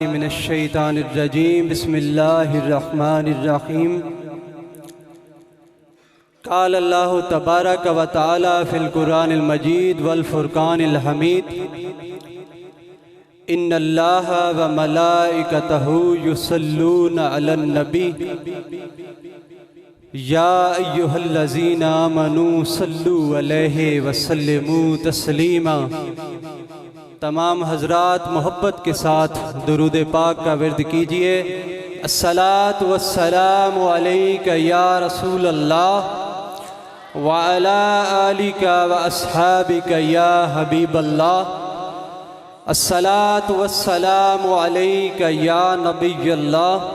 من الشیطان الرجیم بسم اللہ الرحمن الرحیم قال اللہ تبارک و تعالی فی القرآن المجید والفرقان الحمید ان اللہ و ملائکتہ یصلون علی النبی یا ایہا الذین آمنوا صلوا علیہ وسلموا تسلیما۔ تمام حضرات محبت کے ساتھ درود پاک کا ورد کیجئے۔ الصلاۃ والسلام علیک یا رسول اللہ وعلی آلک واصحابک یا حبیب اللہ۔ الصلاۃ والسلام علیک یا نبی اللہ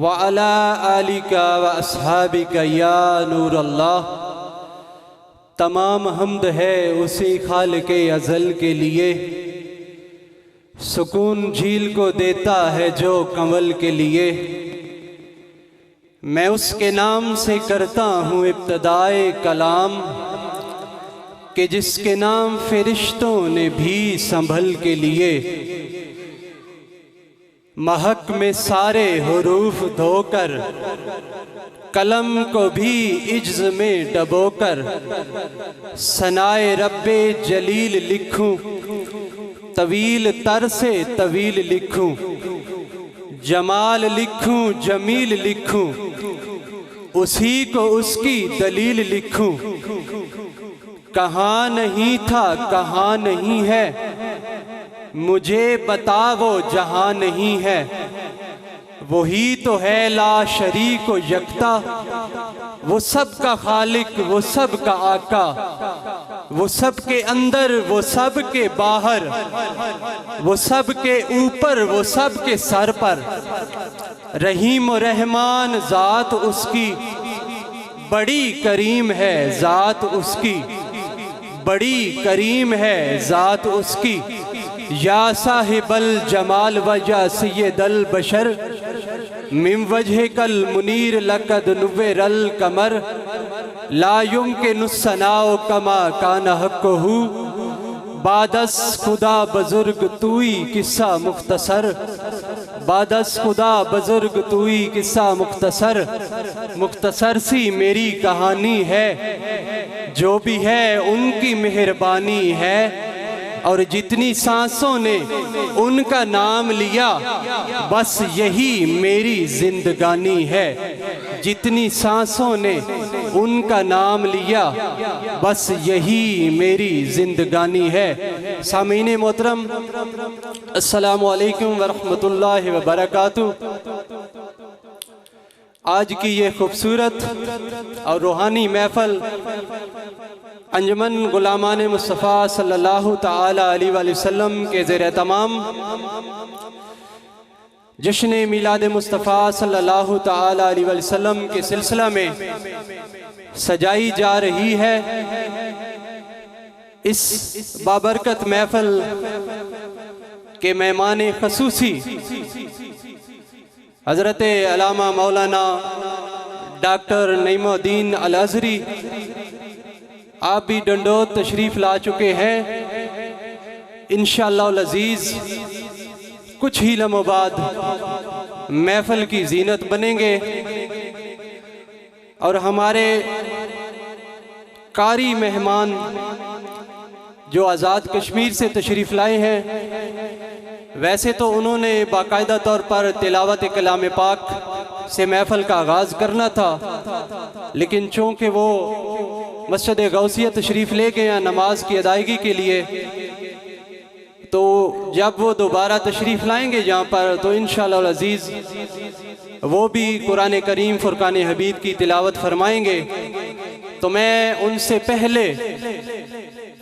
وعلی آلک واصحابک یا نور اللہ۔ تمام حمد ہے اسی خالق ازل کے لیے، سکون جھیل کو دیتا ہے جو کنول کے لیے۔ میں اس کے نام سے کرتا ہوں ابتدائے کلام کہ جس کے نام فرشتوں نے بھی سنبھل کے لیے۔ مہک میں سارے حروف دھو کر قلم کو بھی عجز میں ڈبو کر ثنائے رب جلیل لکھوں، طویل تر سے طویل لکھوں، جمال لکھوں جمیل لکھوں، اسی کو اس کی دلیل لکھوں۔ کہاں نہیں تھا کہاں نہیں ہے، مجھے بتا وہ جہاں نہیں ہے۔ وہی تو ہے لا شریک و یکتا، وہ سب کا خالق وہ سب کا آقا، وہ سب کے اندر وہ سب کے باہر، وہ سب کے اوپر وہ سب کے سر پر۔ رحیم و رحمان ذات اس کی، بڑی کریم ہے ذات اس کی، بڑی کریم ہے ذات اس کی۔ یا صاحب الجمال و یا سید البشر من وجہک المنیر لقد نور القمر لا یمکن الثناء کما کان حقہ۔ بعد از خدا بزرگ توئی قصہ مختصر، بعد از خدا بزرگ توئی قصہ مختصر۔ مختصر سی میری کہانی ہے، جو بھی ہے ان کی مہربانی ہے، اور جتنی سانسوں نے ان کا نام لیا بس یہی میری زندگانی ہے۔ جتنی سانسوں نے ان کا نام لیا بس یہی میری زندگانی ہے۔ سامعین محترم، السلام علیکم ورحمۃ اللہ وبرکاتہ۔ آج کی یہ خوبصورت اور روحانی محفل انجمن غلامان مصطفیٰ صلی اللہ تعالی علیہ وآلہ وسلم کے زیر اہتمام جشن میلاد مصطفیٰ صلی اللہ تعالی علیہ وآلہ وسلم کے سلسلہ میں سجائی جا رہی ہے۔ اس بابرکت محفل کے مہمان خصوصی حضرت علامہ مولانا ڈاکٹر نعیم الدین الازہری آپ بھی ڈنڈوت تشریف لا چکے ہیں۔ انشاءاللہ العزیز کچھ ہی لمحوں بعد محفل کی زینت بنیں گے، اور ہمارے قاری مہمان جو آزاد کشمیر سے تشریف لائے ہیں، ویسے تو انہوں نے باقاعدہ طور پر تلاوت کلام پاک سے محفل کا آغاز کرنا تھا، لیکن چونکہ وہ مسجد غوثیہ تشریف لے گئے ہیں نماز کی ادائیگی کے لیے، تو جب وہ دوبارہ تشریف لائیں گے یہاں پر تو انشاءاللہ العزیز وہ بھی قرآن کریم فرقان حمید کی تلاوت فرمائیں گے۔ تو میں ان سے پہلے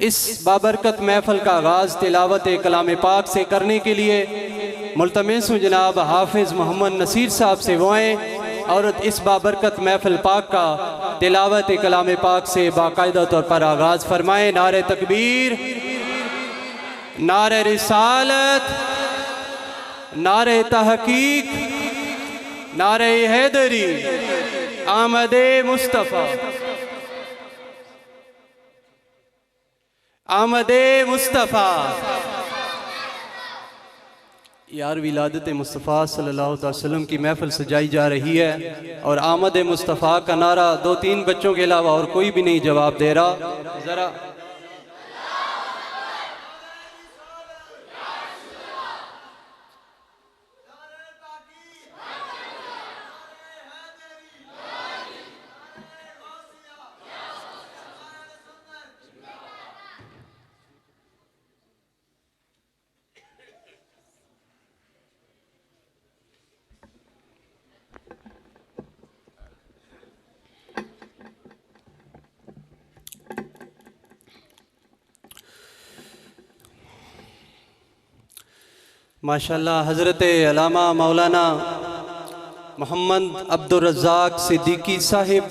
اس بابرکت محفل کا آغاز تلاوت کلام پاک سے کرنے کے لیے ملتمس ہوں جناب حافظ محمد نصیر صاحب سے وہ آئیں اور اس بابرکت محفل پاک کا تلاوت کلام پاک سے باقاعدہ طور پر آغاز فرمائیں۔ نعرہ تکبیر، نعرہ رسالت، نعرہ تحقیق، نعرہ حیدری، آمد مصطفیٰ، آمد مصطفیٰ۔ یار ولادت مصطفیٰ صلی اللہ علیہ وسلم کی محفل سجائی جا رہی ہے اور آمد مصطفیٰ کا نعرہ 2-3 بچوں کے علاوہ اور کوئی بھی نہیں جواب دے رہا. ذرا ماشاءاللہ حضرت علامہ مولانا محمد عبد الرزاق صدیقی صاحب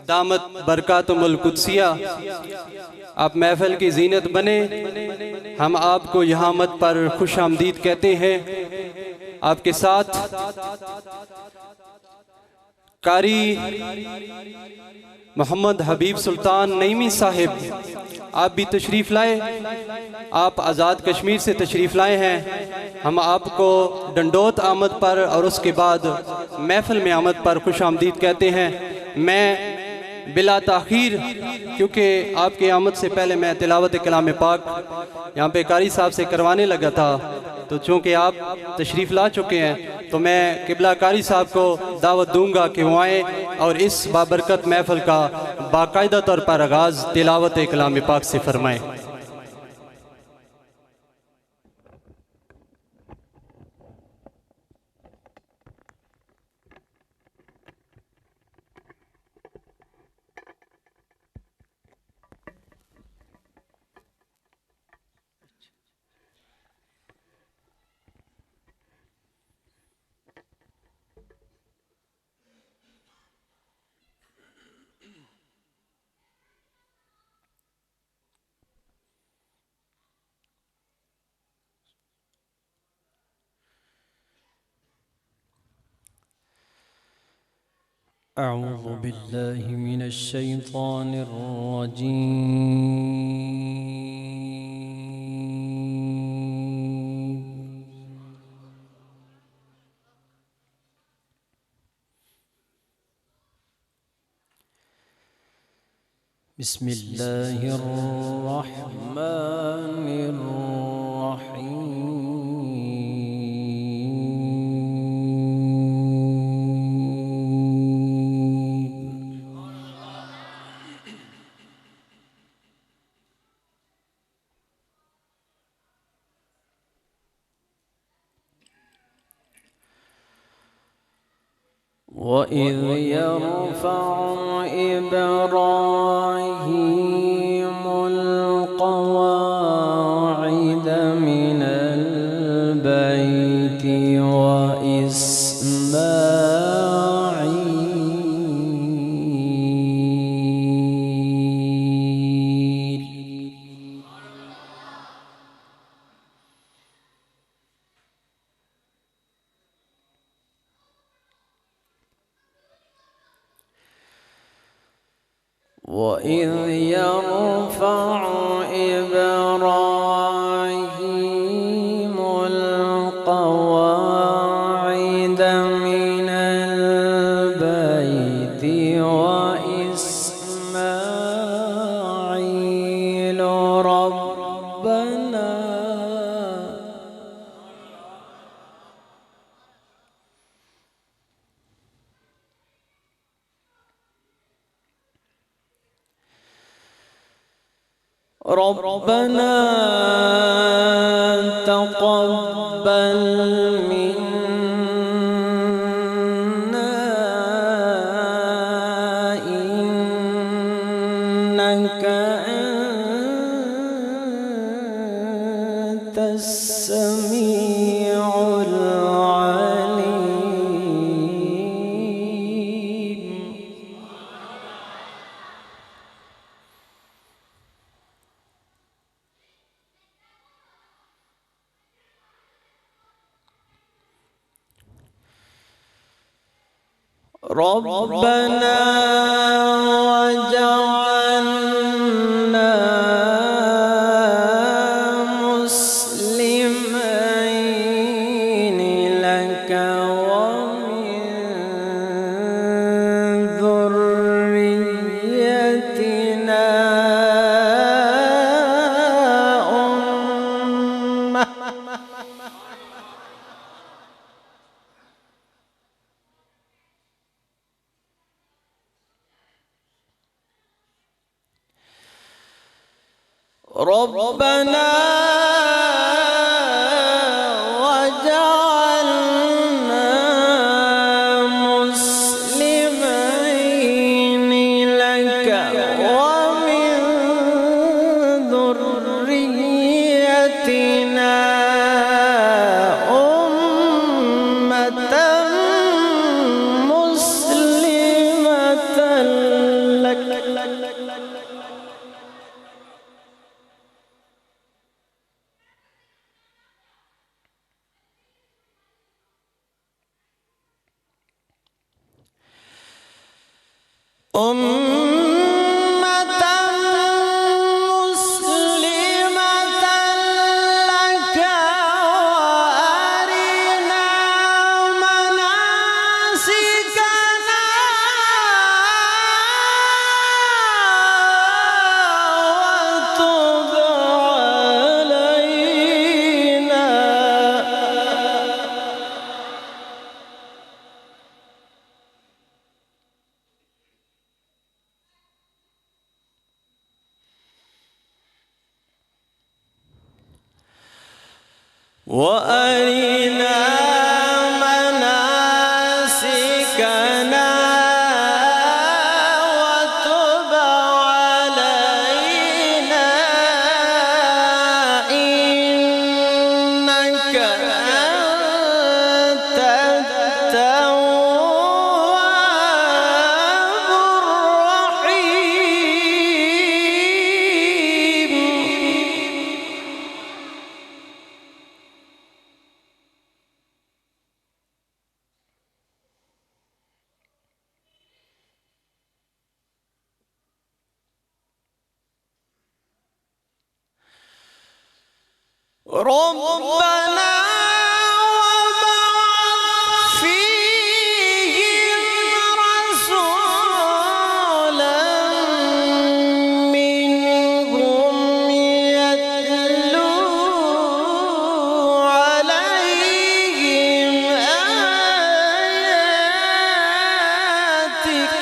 دامت برکاتہم القدسیہ، آپ محفل کی زینت بنے. ہم آپ کو یہاں آمد پر خوش آمدید کہتے ہیں. آپ کے ساتھ قاری محمد حبیب سلطان نعیمی صاحب آپ بھی تشریف لائے. آپ آزاد کشمیر سے تشریف لائے ہیں. ہم آپ کو ڈنڈوت آمد پر اور اس کے بعد محفل میں آمد پر خوش آمدید کہتے ہیں. میں بلا تاخیر، کیونکہ آپ کی آمد سے پہلے میں تلاوت کلام پاک یہاں پہ قاری صاحب سے کروانے لگا تھا، تو چونکہ آپ تشریف لا چکے ہیں تو میں قبلہ قاری صاحب کو دعوت دوں گا کہ وہ آئیں اور اس بابرکت محفل کا باقاعدہ طور پر آغاز تلاوت کلام پاک سے فرمائیں. أعوذ بالله من الشيطان الرجيم. بسم الله الرحمن الرحيم. وَإِذْ يَرْفَعُ إِبْرَاهِيمُ الْقَوَاعِدَ مِنَ الْبَيْتِ وَإِذْ يَرْفَعُ إِبْرَاهِيمُ الْقَوَاعِدَ مِنَ الْبَيْتِ وَإِسْمَاعِيلُ ربنا تقبل منا إنك أنت السميع العليم. ربنا وجعلنا مسلمين ربنا وجعلنا مسلمين لك ومن ذريتنا أمة مسلمة لك. أمة مسلمة لك وأرنا مناسكنا وتب علينا. وأرنا مناسكنا وتب علينا إنك أنت التواب الرحيم. ربنا وابعث فيهم رسولا منهم يتلو عليهم آياتك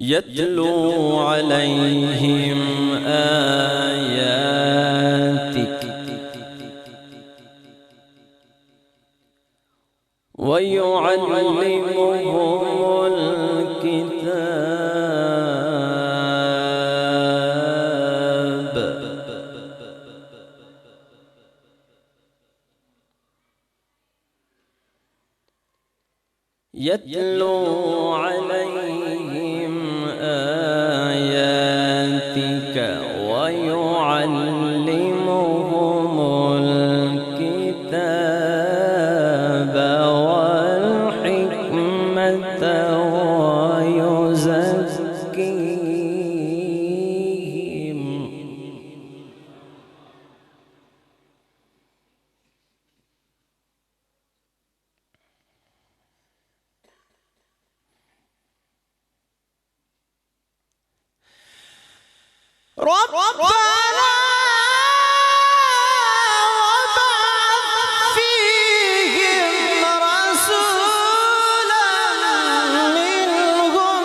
يتلو عليهم آياتك ويعلمهم الكتاب يتلو عليهم آياتك ويعلمهم الكتاب والحكمة ويزكيهم. ربنا وابعث فيهم رسولا منهم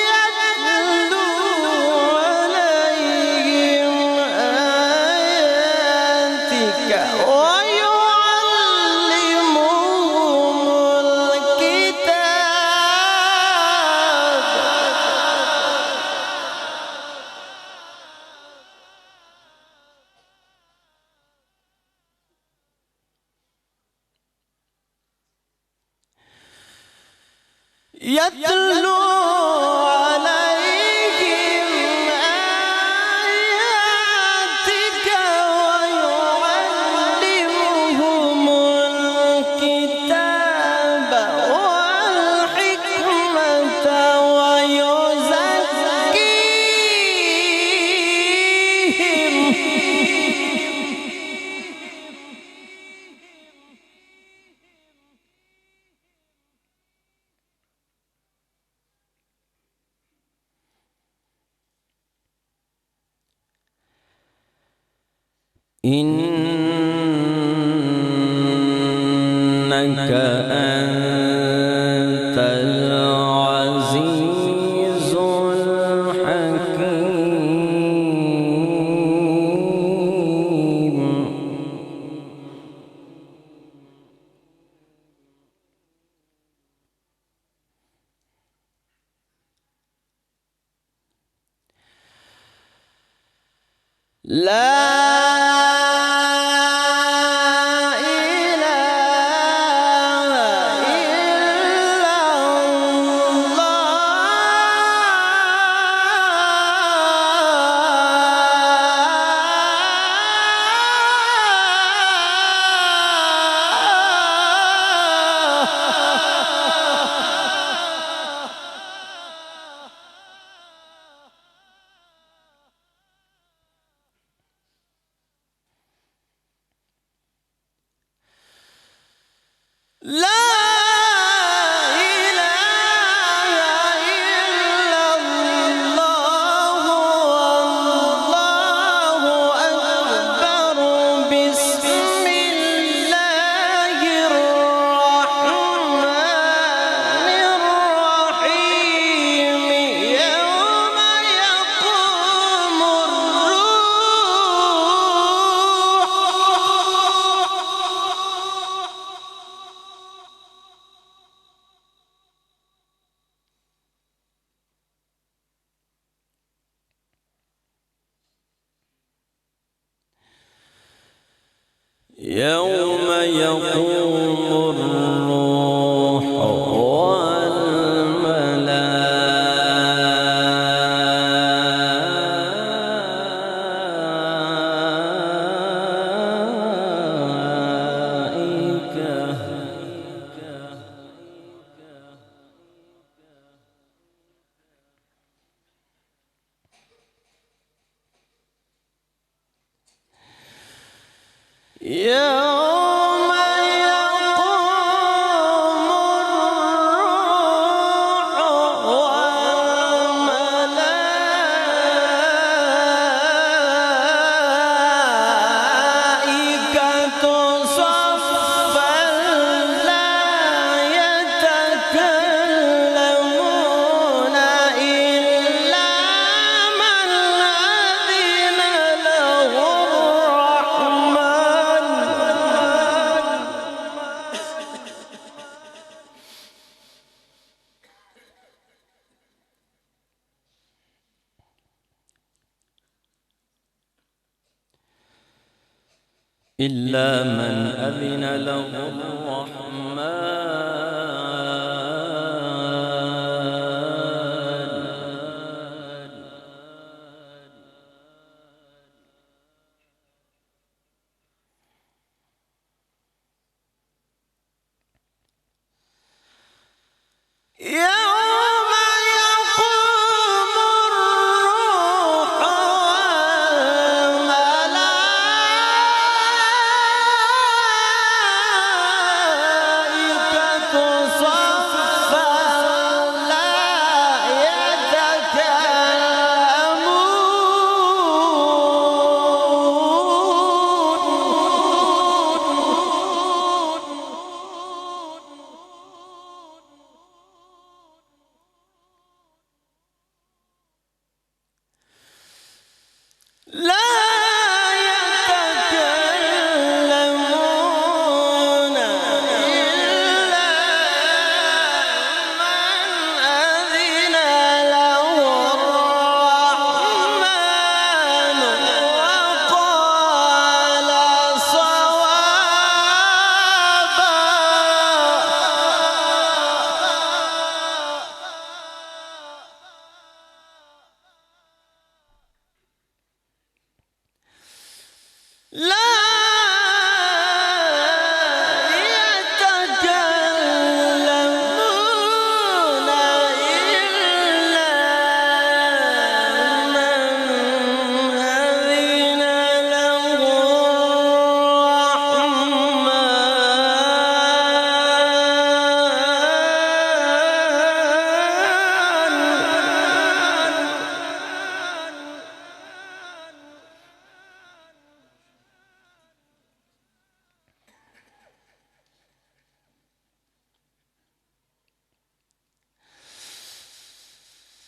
يتلو عليهم آياتك ويعلمهم الكتاب يتلو عليهم آياتك ويعلمهم الكتاب والحكمة ويزكيهم. إن إنك أنت العزيز الحكيم. لا يوم يقوم الروح والملائكة يوم يقوم الروح والملائكة صفا لا يتكلمون إلا من أذن له الرحمن. إلا من أذن له الرحمن. يوم يقوم الروح والملائكة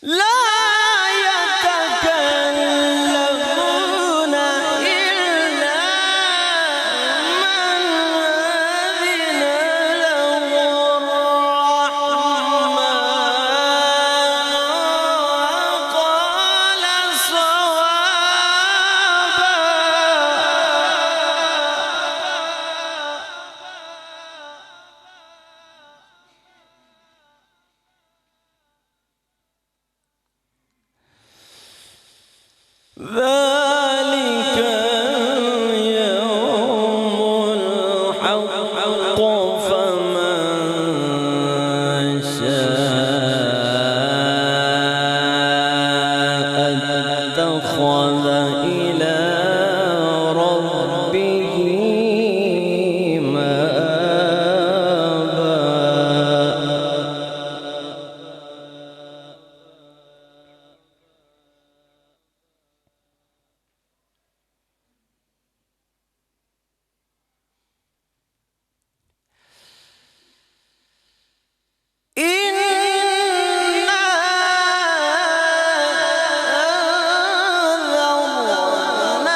لا يتكلمون إلا من أذن له الرحمن وقال صوابا. ذلك يوم الحق فمن شاء اتخذ إلى ربه مآبا. إنا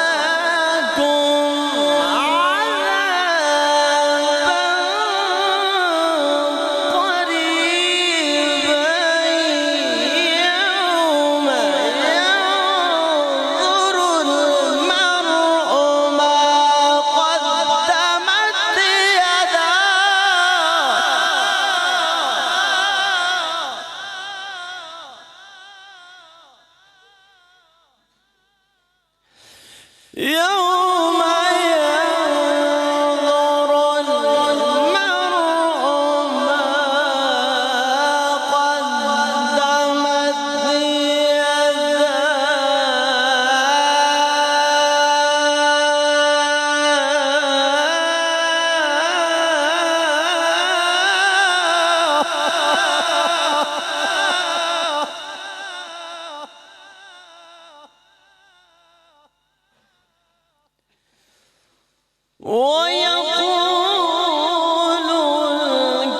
أنذرناكم عذابا قريبا يوم ينظر المرء ما قدمت يداه. يوم ينظر المرء ما قدمت يداه. ويقول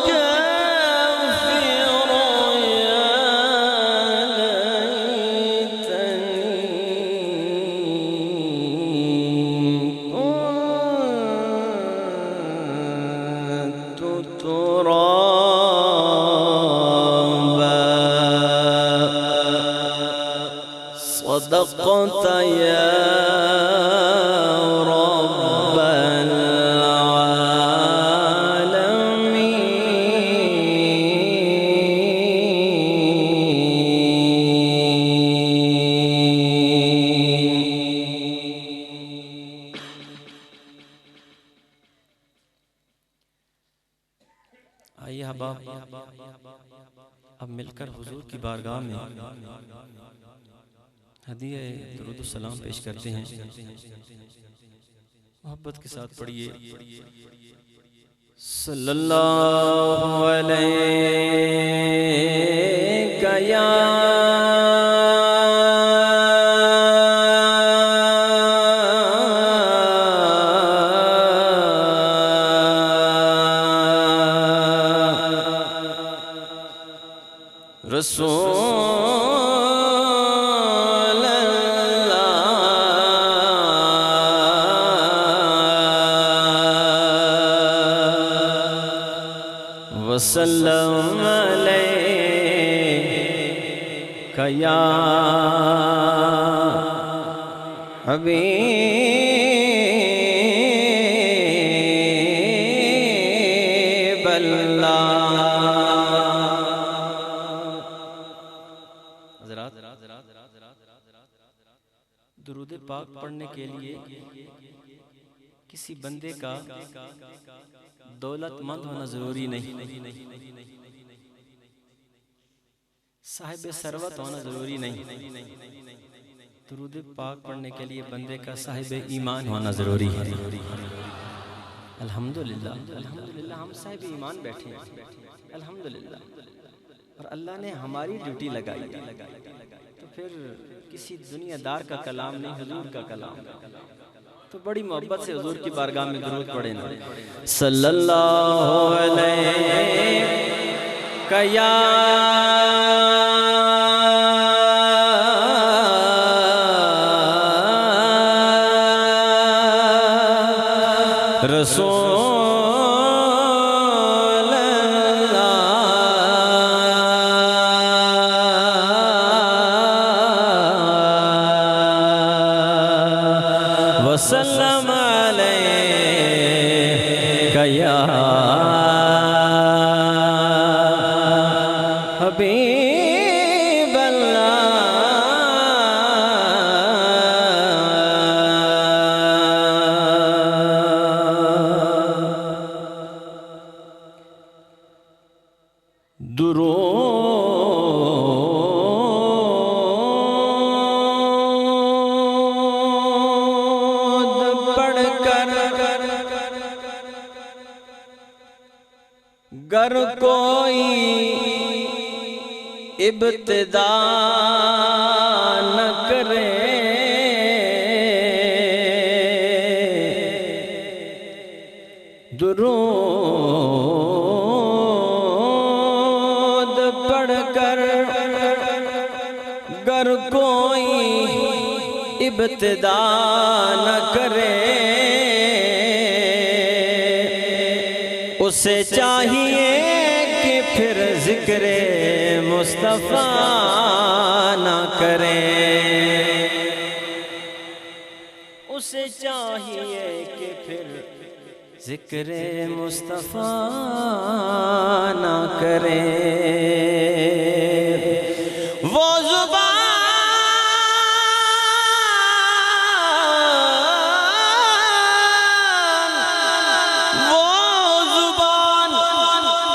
الكافر يا ليتني كنت ترابا. صدقت يا رب العالمين. آئیے احباب، اب مل کر حضور کی بارگاہ میں ہدیہ درود السلام پیش کرتے ہیں. محبت کے ساتھ پڑھیے صلی اللہ علیہ یا رسول اللہ وسلم علیک یا حبیب اللہ. درود پاک پڑھنے کے لیے کسی بندے کا دولت مند ہونا ضروری نہیں، صاحب ثروت ہونا ضروری نہیں. درود پاک پڑھنے کے لیے بندے کا صاحب ایمان ہونا ضروری ہے. الحمدللہ الحمدللہ ہم صاحب ایمان بیٹھے ہیں الحمدللہ، اور اللہ نے ہماری ڈیوٹی لگائی ہے. تو پھر کسی دنیا دار کا کلام نہیں، حضور کا کلام. تو بڑی محبت سے حضور کی بارگاہ میں درود پڑھیں نا. صلی اللہ علیہ یا حبیب اللہ درود پڑھ کر گر کوئی ابتدا نہ کرے درود پڑھ کر گر کوئی ابتدا نہ کرے اسے چاہیے کہ پھر ذکر مصطفیٰ نہ کرے اسے چاہیے کہ پھر ذکر مصطفیٰ نہ کرے وہ زبان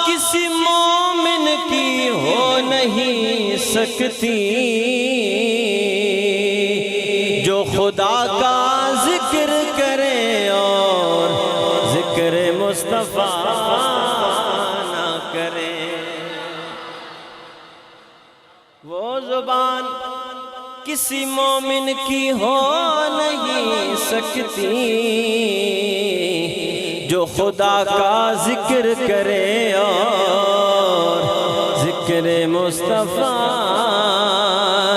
کسی مومن کی ہو نہیں سکتی جو خدا کا ذکر کرے اور ذکر مصطفیٰ نہ کرے وہ زبان کسی مومن کی ہو نہیں سکتی جو خدا کا ذکر کرے اور ذکر مصطفیٰ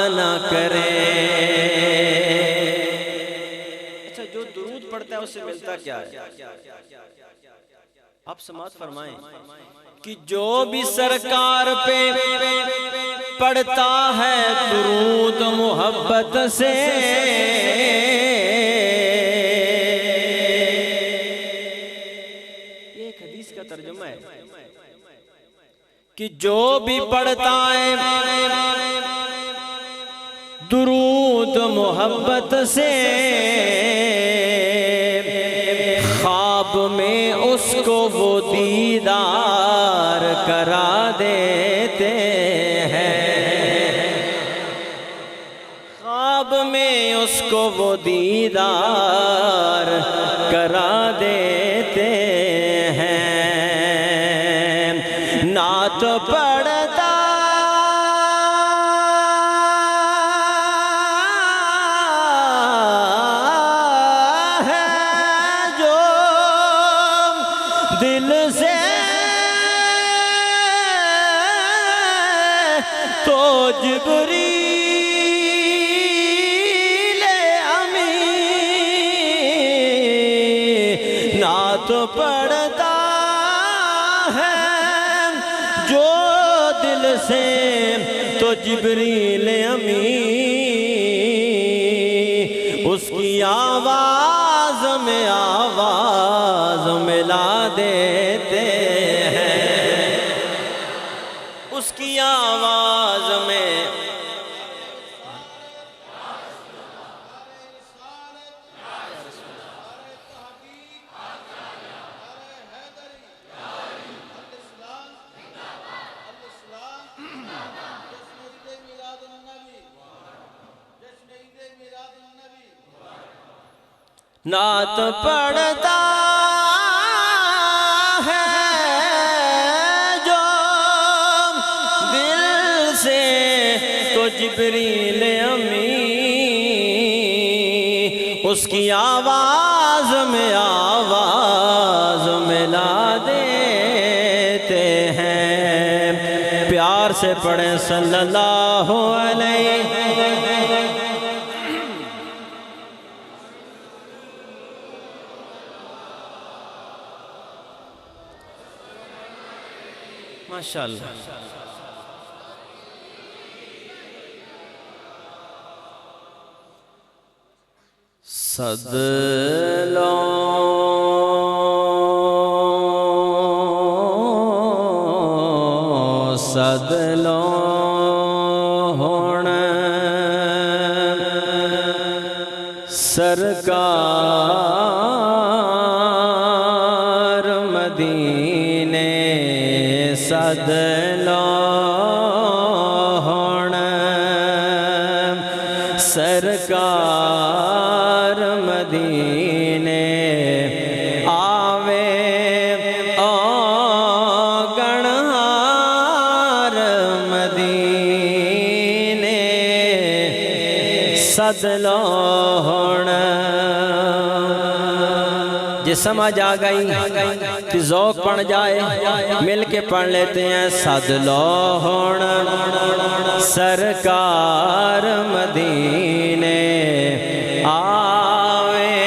نہ کرے اچھا جو درود پڑھتا ہے اس سے ملتا کیا ہے آپ سماعت فرمائیں کہ جو بھی سرکار پہ پڑھتا ہے درود محبت سے یہ ایک حدیث کا ترجمہ ہے کہ جو بھی پڑھتا ہے درود محبت سے خواب میں اس کو وہ دیدار کرا دیتے ہیں خواب میں اس کو وہ دیدار کرا دیتے ہیں نعت پڑھتا دل سے تو جبریل امین نعت پڑھتا ہے جو دل سے تو جبریل امین اس کی آواز میں آواز ملا دیتے ہیں اس کی آواز میں نعت پڑھتا ہے جو دل سے تو جبریل امین اس کی آواز میں آواز ملا دیتے ہیں پیار سے پڑھیں صلی اللہ علیہ ماشاءاللہ صد لو ہون سرکار مدینے سد لو ہون سرکار مدینے آوے او گنہار مدینے سد لو ہون یہ سمجھ آ گئی کہ ذوق پڑھ جائے مل کے پڑھ لیتے ہیں سد لو ہون سرکار مدینے آوے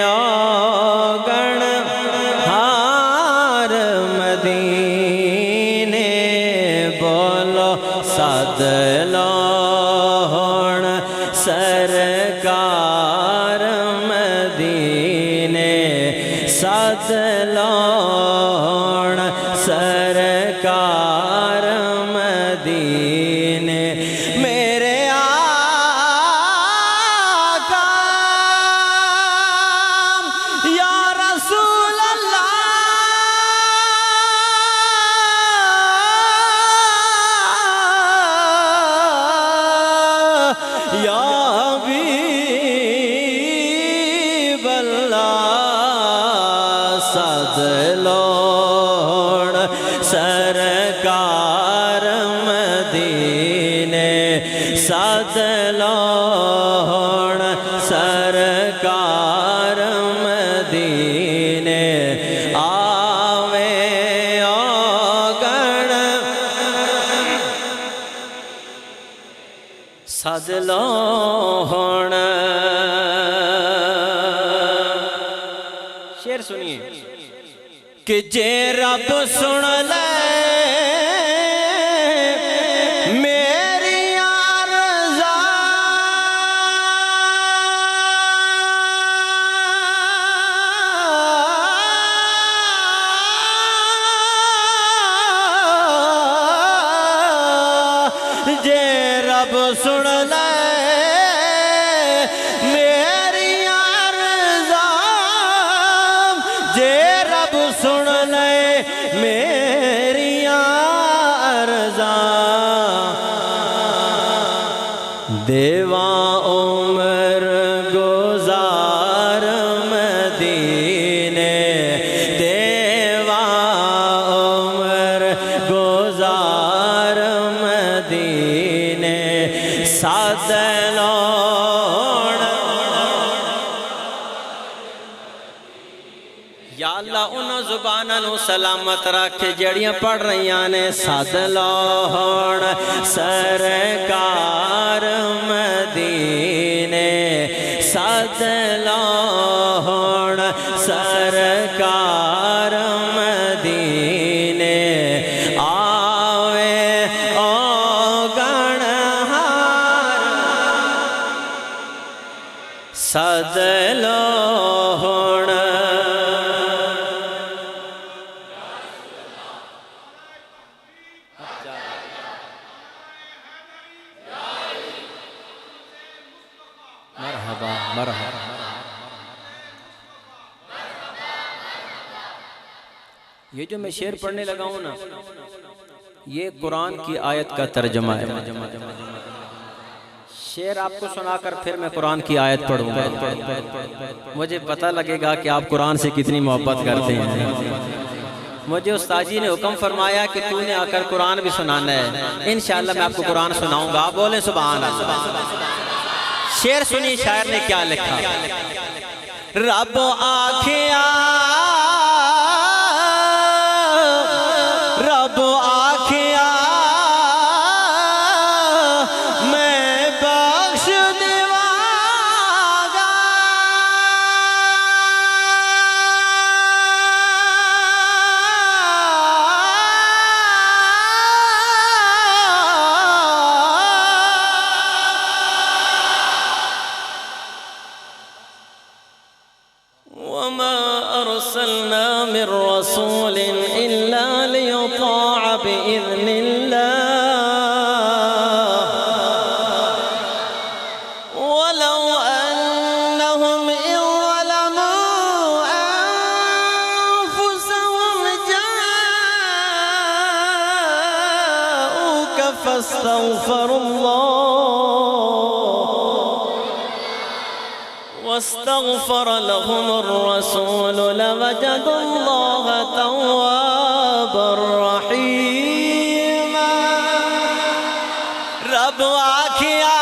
او گنہار مدینے بولو سد لو ہون سرکار مدینے سد لو ہون سرکار مدینے میرے آقا یا رسول اللہ یا حبیب اللہ سد لو ہون سرکار مدینے سد لو ہون سرکار مدینے آوے او گن سد لو ہون شعر سنیے کہ جے رب سن لے میری عرضاں جے رب سن لے میری عرضاں جے رب سن لے میری عرضاں دیواں عمر گزار مدینے دیواں عمر گزار مدینے سد لو یا اللہ انہوں زبانہ نو سلامت رکھے جڑیاں پڑھ رہیاں نے سد لو ہون سرکار مدینے سد لو ہون سرکار مدینے آوے او گنہار سد لو ہون مرحبا مرحبا یہ جو میں شعر پڑھنے لگا ہوں نا یہ قرآن کی آیت کا ترجمہ ہے شعر آپ کو سنا کر پھر میں قرآن کی آیت پڑھوں گا مجھے پتہ لگے گا کہ آپ قرآن سے کتنی محبت کرتے ہیں مجھے استاد جی نے حکم فرمایا کہ تو نے آ کر قرآن بھی سنانا ہے انشاءاللہ میں آپ کو قرآن سناؤں گا آپ بولیں سبحان اللہ شعر سنی شاعر نے کیا لکھا رب آکھیا رب آکھیا میں بخش دیواں گا وما فاستغفروا الله واستغفر لهم الرسول لوجدوا الله توابا رحيما رب آکھیا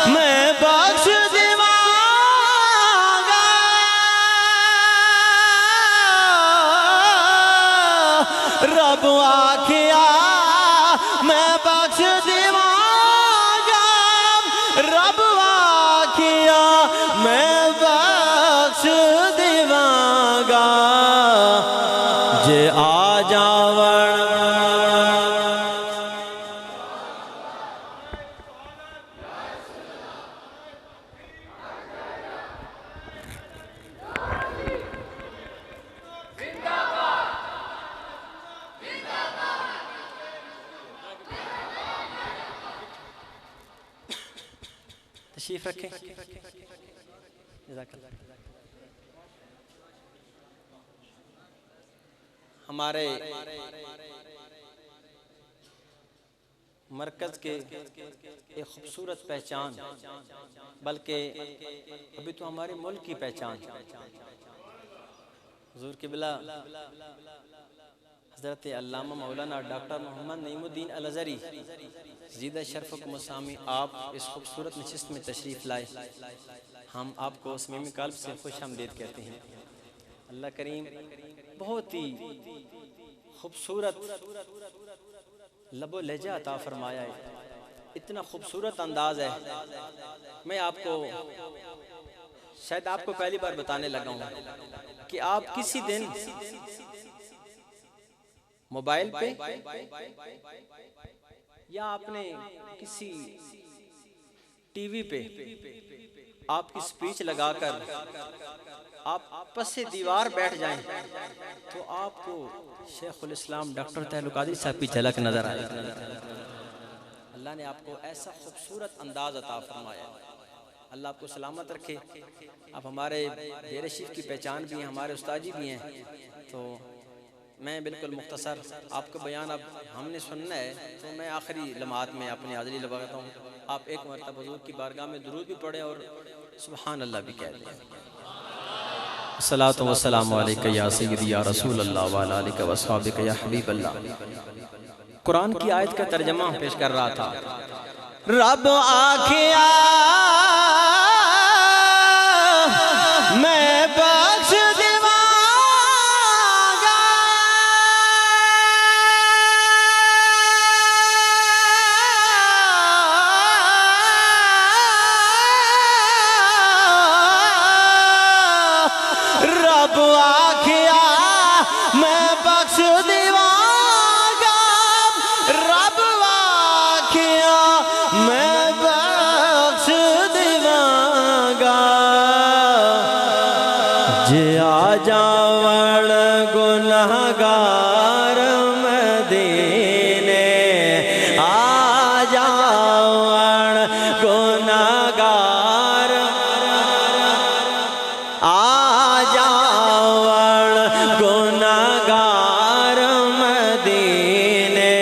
میں بخش دیواں گا رب آکھیا میں بخش دیواں گا رب آکھیا میں بخش دیواں گا جے آ جاون تشریف رکھیں جزاک اللہ ہمارے مرکز کے ایک خوبصورت پہچان بلکہ ابھی تو ہمارے ملک کی پہچان حضور قبلہ حضرت علامہ مولانا ڈاکٹر محمد نعیم الدین الازہری زیدہ شرفکم السامی آپ اس خوبصورت نشست میں تشریف لائے ہم آپ کو صمیمی قلب سے خوش آمدید کہتے ہیں اللہ کریم بہت ہی خوبصورت لب و لہجہ عطا فرمایا ہے اتنا خوبصورت انداز ہے میں آپ کو شاید آپ کو پہلی بار بتانے لگا ہوں کہ آپ کسی دن موبائل پہ یا آپ نے کسی ٹی وی پہ آپ کی سپیچ لگا کر آپ پس دیوار بیٹھ جائیں تو آپ کو شیخ الاسلام ڈاکٹر طاہر القادری صاحب کی جھلک نظر آئے اللہ نے آپ کو ایسا خوبصورت انداز عطا فرمایا اللہ آپ کو سلامت رکھے آپ ہمارے دیر شریف کی پہچان بھی ہیں ہمارے استاد جی بھی ہیں تو میں بالکل مختصر آپ کا بیان اب ہم نے سننا ہے تو میں آخری لمحات میں اپنی حاضری لگاتا ہوں آپ ایک مرتبہ حضور کی بارگاہ میں درود بھی پڑھیں اور سبحان اللہ بھی کہہ دیں الصلاۃ والسلام علیکہ یا سیدی یا رسول اللہ وعلی آلہ وصحبہ یا حبیب اللہ قرآن کی آیت کا ترجمہ پیش کر رہا تھا رب آکھیا میں بخش رب آکھیا میں بخش دیواں گا رب آکھیا میں بخش دیواں گا جے آ جاون گنہگار مدینے آ جاون گنہگار گناہگار مدینے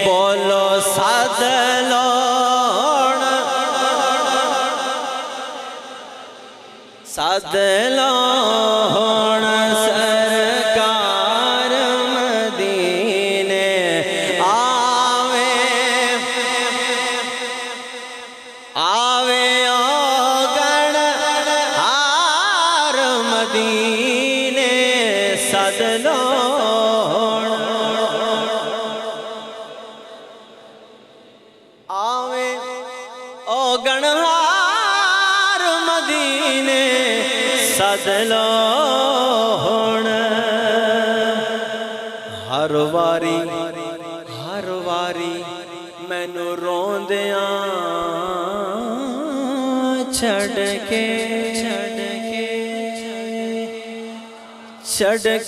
بولو سد لوڑ سرکار مدینے آوے او گن ہار مدینے سد لوڑ آوے او گنہار مدینے سد لوڑ ہر واری مینو روندیاں چھڑ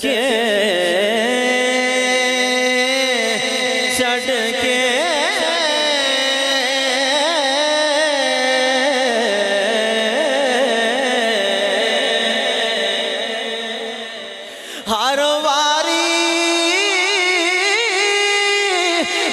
کے ہر واری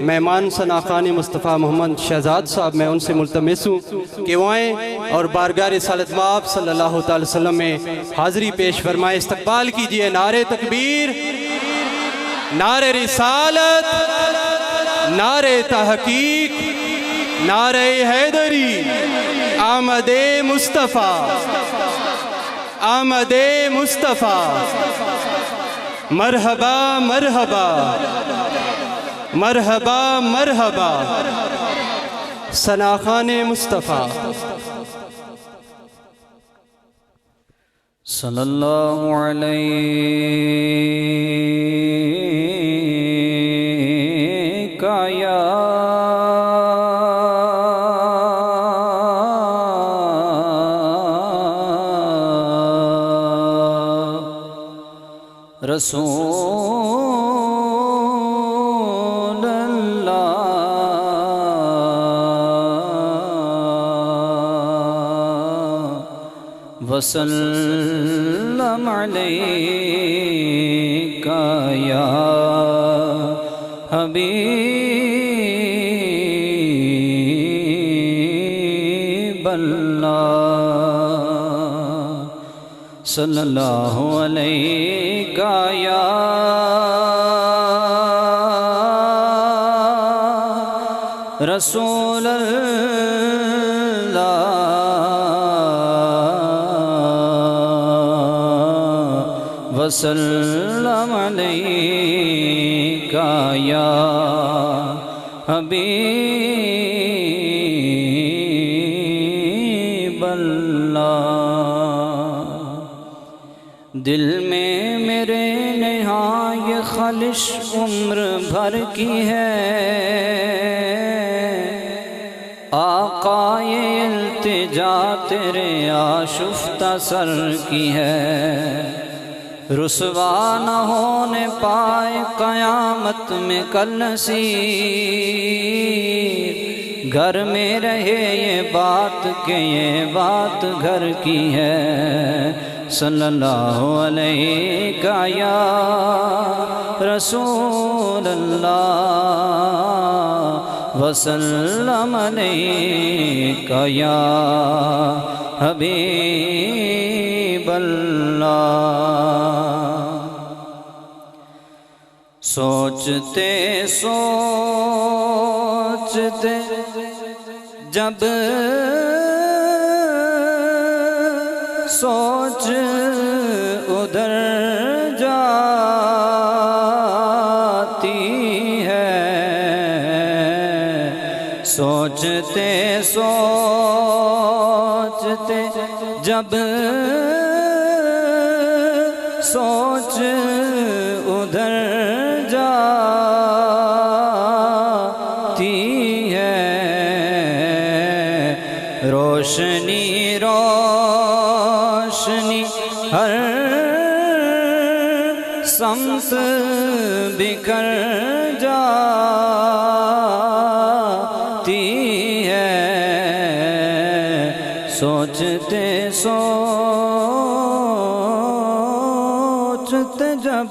مہمان ثنا خان مصطفیٰ محمد شہزاد صاحب، میں ان سے ملتمس ہوں کہ وہ آئیں اور بارگاہ رسالت مآب صلی اللہ تعالی وسلم میں حاضری پیش فرمائیں۔ استقبال کیجئے، نعرہ تکبیر، نعرہ رسالت، نعرہ تحقیق، نعرہ حیدری، آمد مصطفیٰ، آمد مصطفیٰ، مرحبا مرحبا مرحبا مرحبا، ثنا خان مصطفیٰ۔ صلی اللہ علیہ یا رسول اللہ وسلم علیک یا حبیب اللہ، صلی اللہ علیہ یا رسول اللہ وسلم علیک یا حبیب اللہ۔ دل میں میرے نہاں یہ خلش عمر بھر کی ہے، آقا یہ التجا تیرے آشفتہ سر کی ہے، رسوا نہ ہونے پائے قیامت میں کل نصیر، گھر میں رہے یہ بات کہ یہ بات گھر کی ہے، صلی اللہ علیہ یا رسول اللہ وسلم علیک یا حبیب اللہ۔ سوچتے سوچتے جب سوچ ادھر جاتی ہے، سوچتے سوچتے جب سوچ ادھر جاتی ہے، روشنی روشنی ہر سمت بکھر جاتی ہے، سوچتے سوچتے جب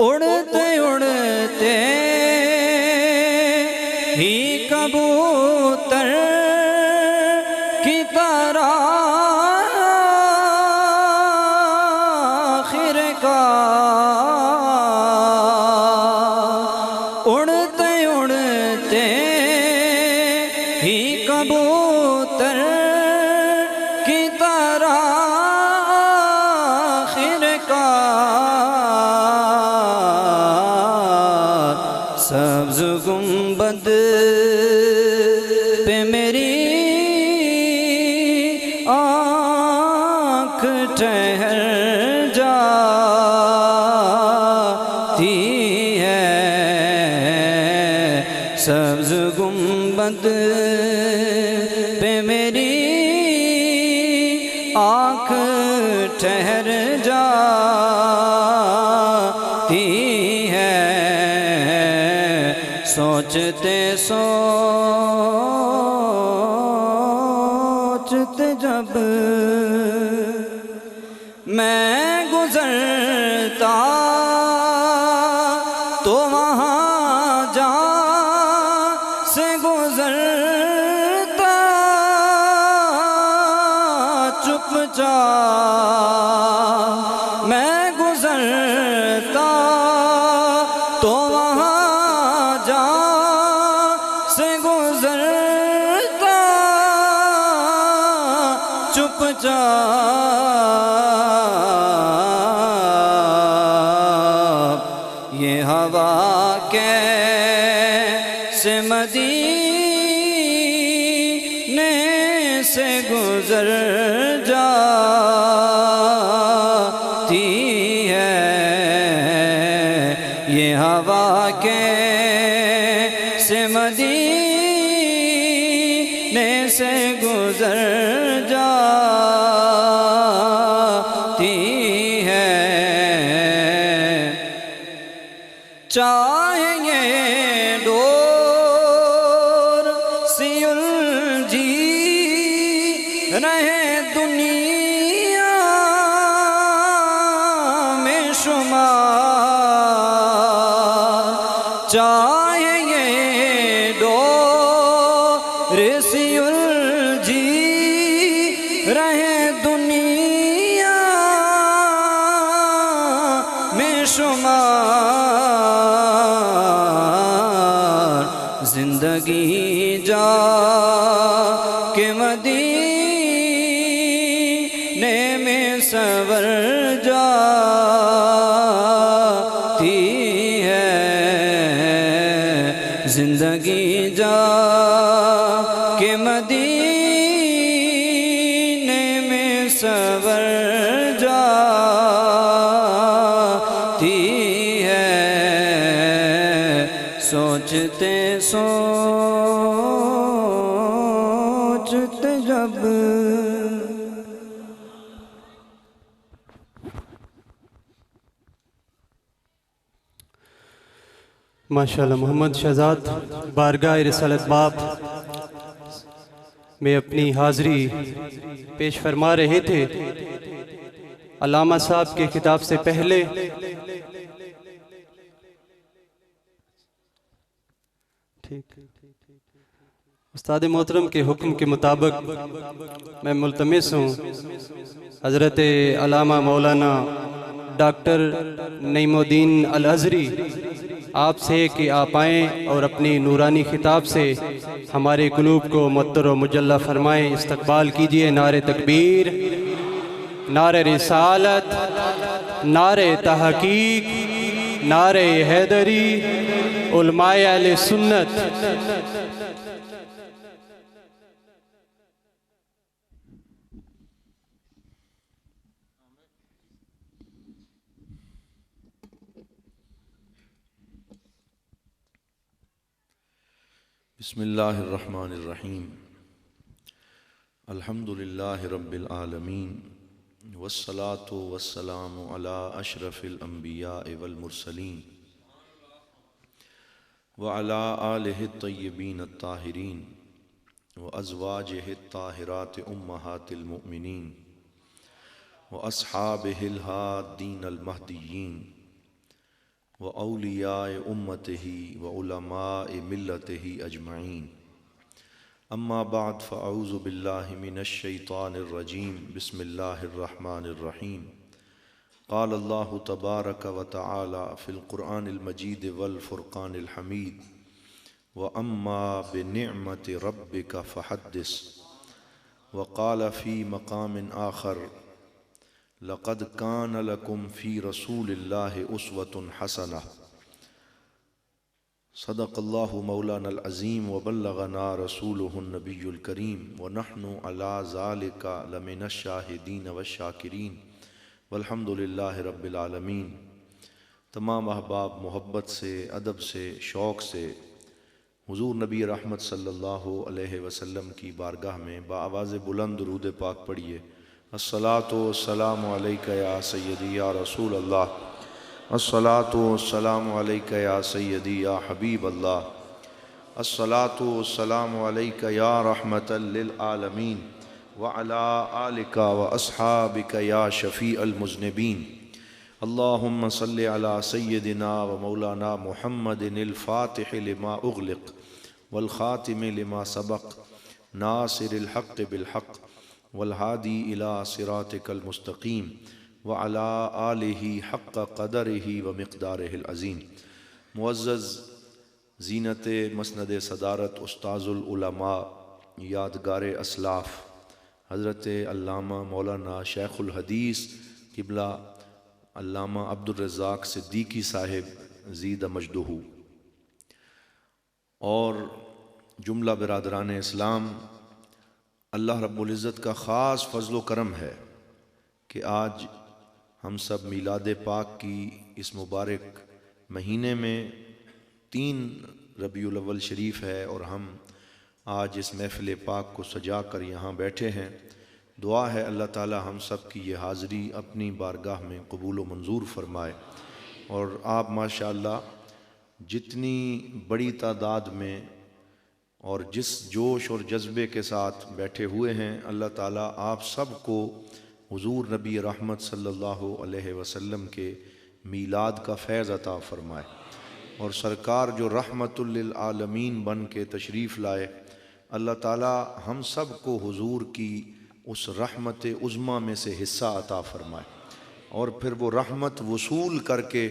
اڑتے اڑتے ہی کبوتر کی طرح آخر کار اڑتے اڑتے ہی کبوتر کی طرح آخر کار سبز گنبد پہ میری آنکھ ٹھہر جاتی ہے، سبز گنبد پہ میری آنکھ ٹھہر جاتی ہے، سوچتے سوچتے جب میں گزرتا تو چونچا میں گزرتا تو وہاں جا سے گزرتا چپ چاپ یہ ہوا کیسے مدینے سے گزر جاتی ہے یہ ہوا کیسے مدینے سے گزر جاتی ہے چاہے یہ ڈور سی الجھی رہے دنیا میں شمار چاہے یہ ڈور سی الجھی رہے دنیا میں شمار زندگی جا کے مدینے میں سنور جاتی ہے زندگی جا کے مدینے میں سنور جاتی ہے سوچتے سوچتے جب ماشاءاللہ محمد شہزاد بارگاہ رسالت باب میں اپنی حاضری پیش فرما رہے تھے علامہ صاحب کے خطاب سے پہلے استاد محترم کے حکم کے مطابق میں ملتمس ہوں حضرت علامہ مولانا ڈاکٹر نعیم الدین الازہری آپ سے کہ آپ آئیں اور اپنی نورانی خطاب سے ہمارے قلوب کو معطر و مجلہ فرمائیں استقبال کیجئے نعرہ تکبیر نعرہ رسالت نعرہ تحقیق نعرہ حیدری علماء اہل سنت بسم اللہ الرحمن الرحیم الحمدللہ رب العالمین والصلاة والسلام علی اشرف الانبیاء والمرسلین وعلی آلہ الطیبین الطاہرین وازواجہ الطاہرات امہات المؤمنین واصحابہ الہادین المہدیین وأولیاء امتہ وعلماء ملتہ اجمعین اما بعد فاعوذ باللہ من الشیطان الرجیم بسم اللہ الرحمن الرحیم قال اللہ تبارک وتعالی فی القرآن المجید والفرقان الحمید واما بنعمت ربک فحدث وقال فی مقام آخر لقد كان لكم في رسول الله أسوة حسنة صدق الله مولانا العظيم وبلغنا رسوله النبي الكريم ونحن على ذلك لمن الشاهدين والشاكرين والحمد لله رب العالمين تمام احباب محبت سے ادب سے شوق سے حضور نبی رحمت صلی اللہ علیہ وسلم کی بارگاہ میں بآواز بلند درود پاک پڑھیے الصلاۃ والسلام علیک یا سیدی یا رسول اللہ الصلاۃ والسلام علیک یا سیدی یا حبیب اللہ الصلاۃ والسلام علیک یا رحمۃ للعالمین وعلی آلک واصحابک یا شفیع المذنبین اللہم صل علی سیدنا و مولانا محمد الفاتح لما اغلق والخاتم لما سبق ناصر الحق بالحق والہادی الی صراطک المستقیم وعلی آلہ حق قدرہ ومقدارہ العظیم۔ معزز زینت مسند صدارت استاذ العلماء یادگار اسلاف حضرت علامہ مولانا شیخ الحدیث قبلہ علامہ عبدالرزاق صدیقی صاحب زید مجدہ، اور جملہ برادران اسلام، اللہ رب العزت کا خاص فضل و کرم ہے کہ آج ہم سب میلاد پاک کی اس مبارک مہینے میں 3 ربیع الاول شریف ہے، اور ہم آج اس محفل پاک کو سجا کر یہاں بیٹھے ہیں۔ دعا ہے اللہ تعالی ہم سب کی یہ حاضری اپنی بارگاہ میں قبول و منظور فرمائے، اور آپ ماشاءاللہ جتنی بڑی تعداد میں اور جس جوش اور جذبے کے ساتھ بیٹھے ہوئے ہیں، اللہ تعالیٰ آپ سب کو حضور نبی رحمت صلی اللہ علیہ وسلم کے میلاد کا فیض عطا فرمائے، اور سرکار جو رحمت للعالمین بن کے تشریف لائے، اللہ تعالیٰ ہم سب کو حضور کی اس رحمت عظمیٰ میں سے حصہ عطا فرمائے، اور پھر وہ رحمت وصول کر کے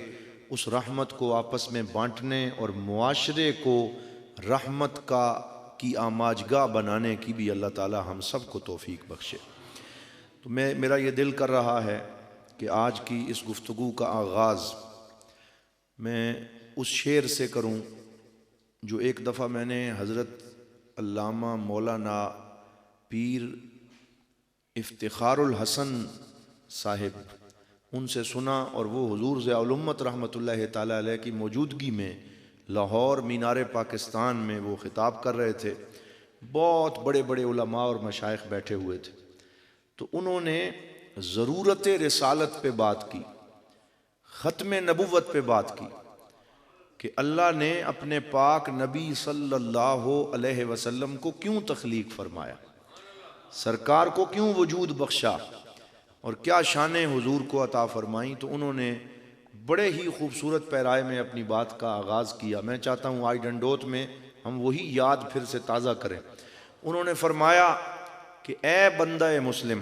اس رحمت کو آپس میں بانٹنے اور معاشرے کو رحمت کی آماجگاہ بنانے کی بھی اللہ تعالیٰ ہم سب کو توفیق بخشے۔ تو میرا یہ دل کر رہا ہے کہ آج کی اس گفتگو کا آغاز میں اس شعر سے کروں جو ایک دفعہ میں نے حضرت علامہ مولانا پیر افتخار الحسن صاحب ان سے سنا، اور وہ حضور ضیاء الامت رحمۃ اللہ تعالیٰ علیہ کی موجودگی میں لاہور مینار پاکستان میں وہ خطاب کر رہے تھے۔ بہت بڑے بڑے علماء اور مشائخ بیٹھے ہوئے تھے، تو انہوں نے ضرورت رسالت پہ بات کی، ختم نبوت پہ بات کی، کہ اللہ نے اپنے پاک نبی صلی اللہ علیہ وسلم کو کیوں تخلیق فرمایا، سرکار کو کیوں وجود بخشا، اور کیا شان حضور کو عطا فرمائیں۔ تو انہوں نے بڑے ہی خوبصورت پیرائے میں اپنی بات کا آغاز کیا۔ میں چاہتا ہوں آج ڈنڈوت میں ہم وہی یاد پھر سے تازہ کریں۔ انہوں نے فرمایا کہ اے بندہ مسلم،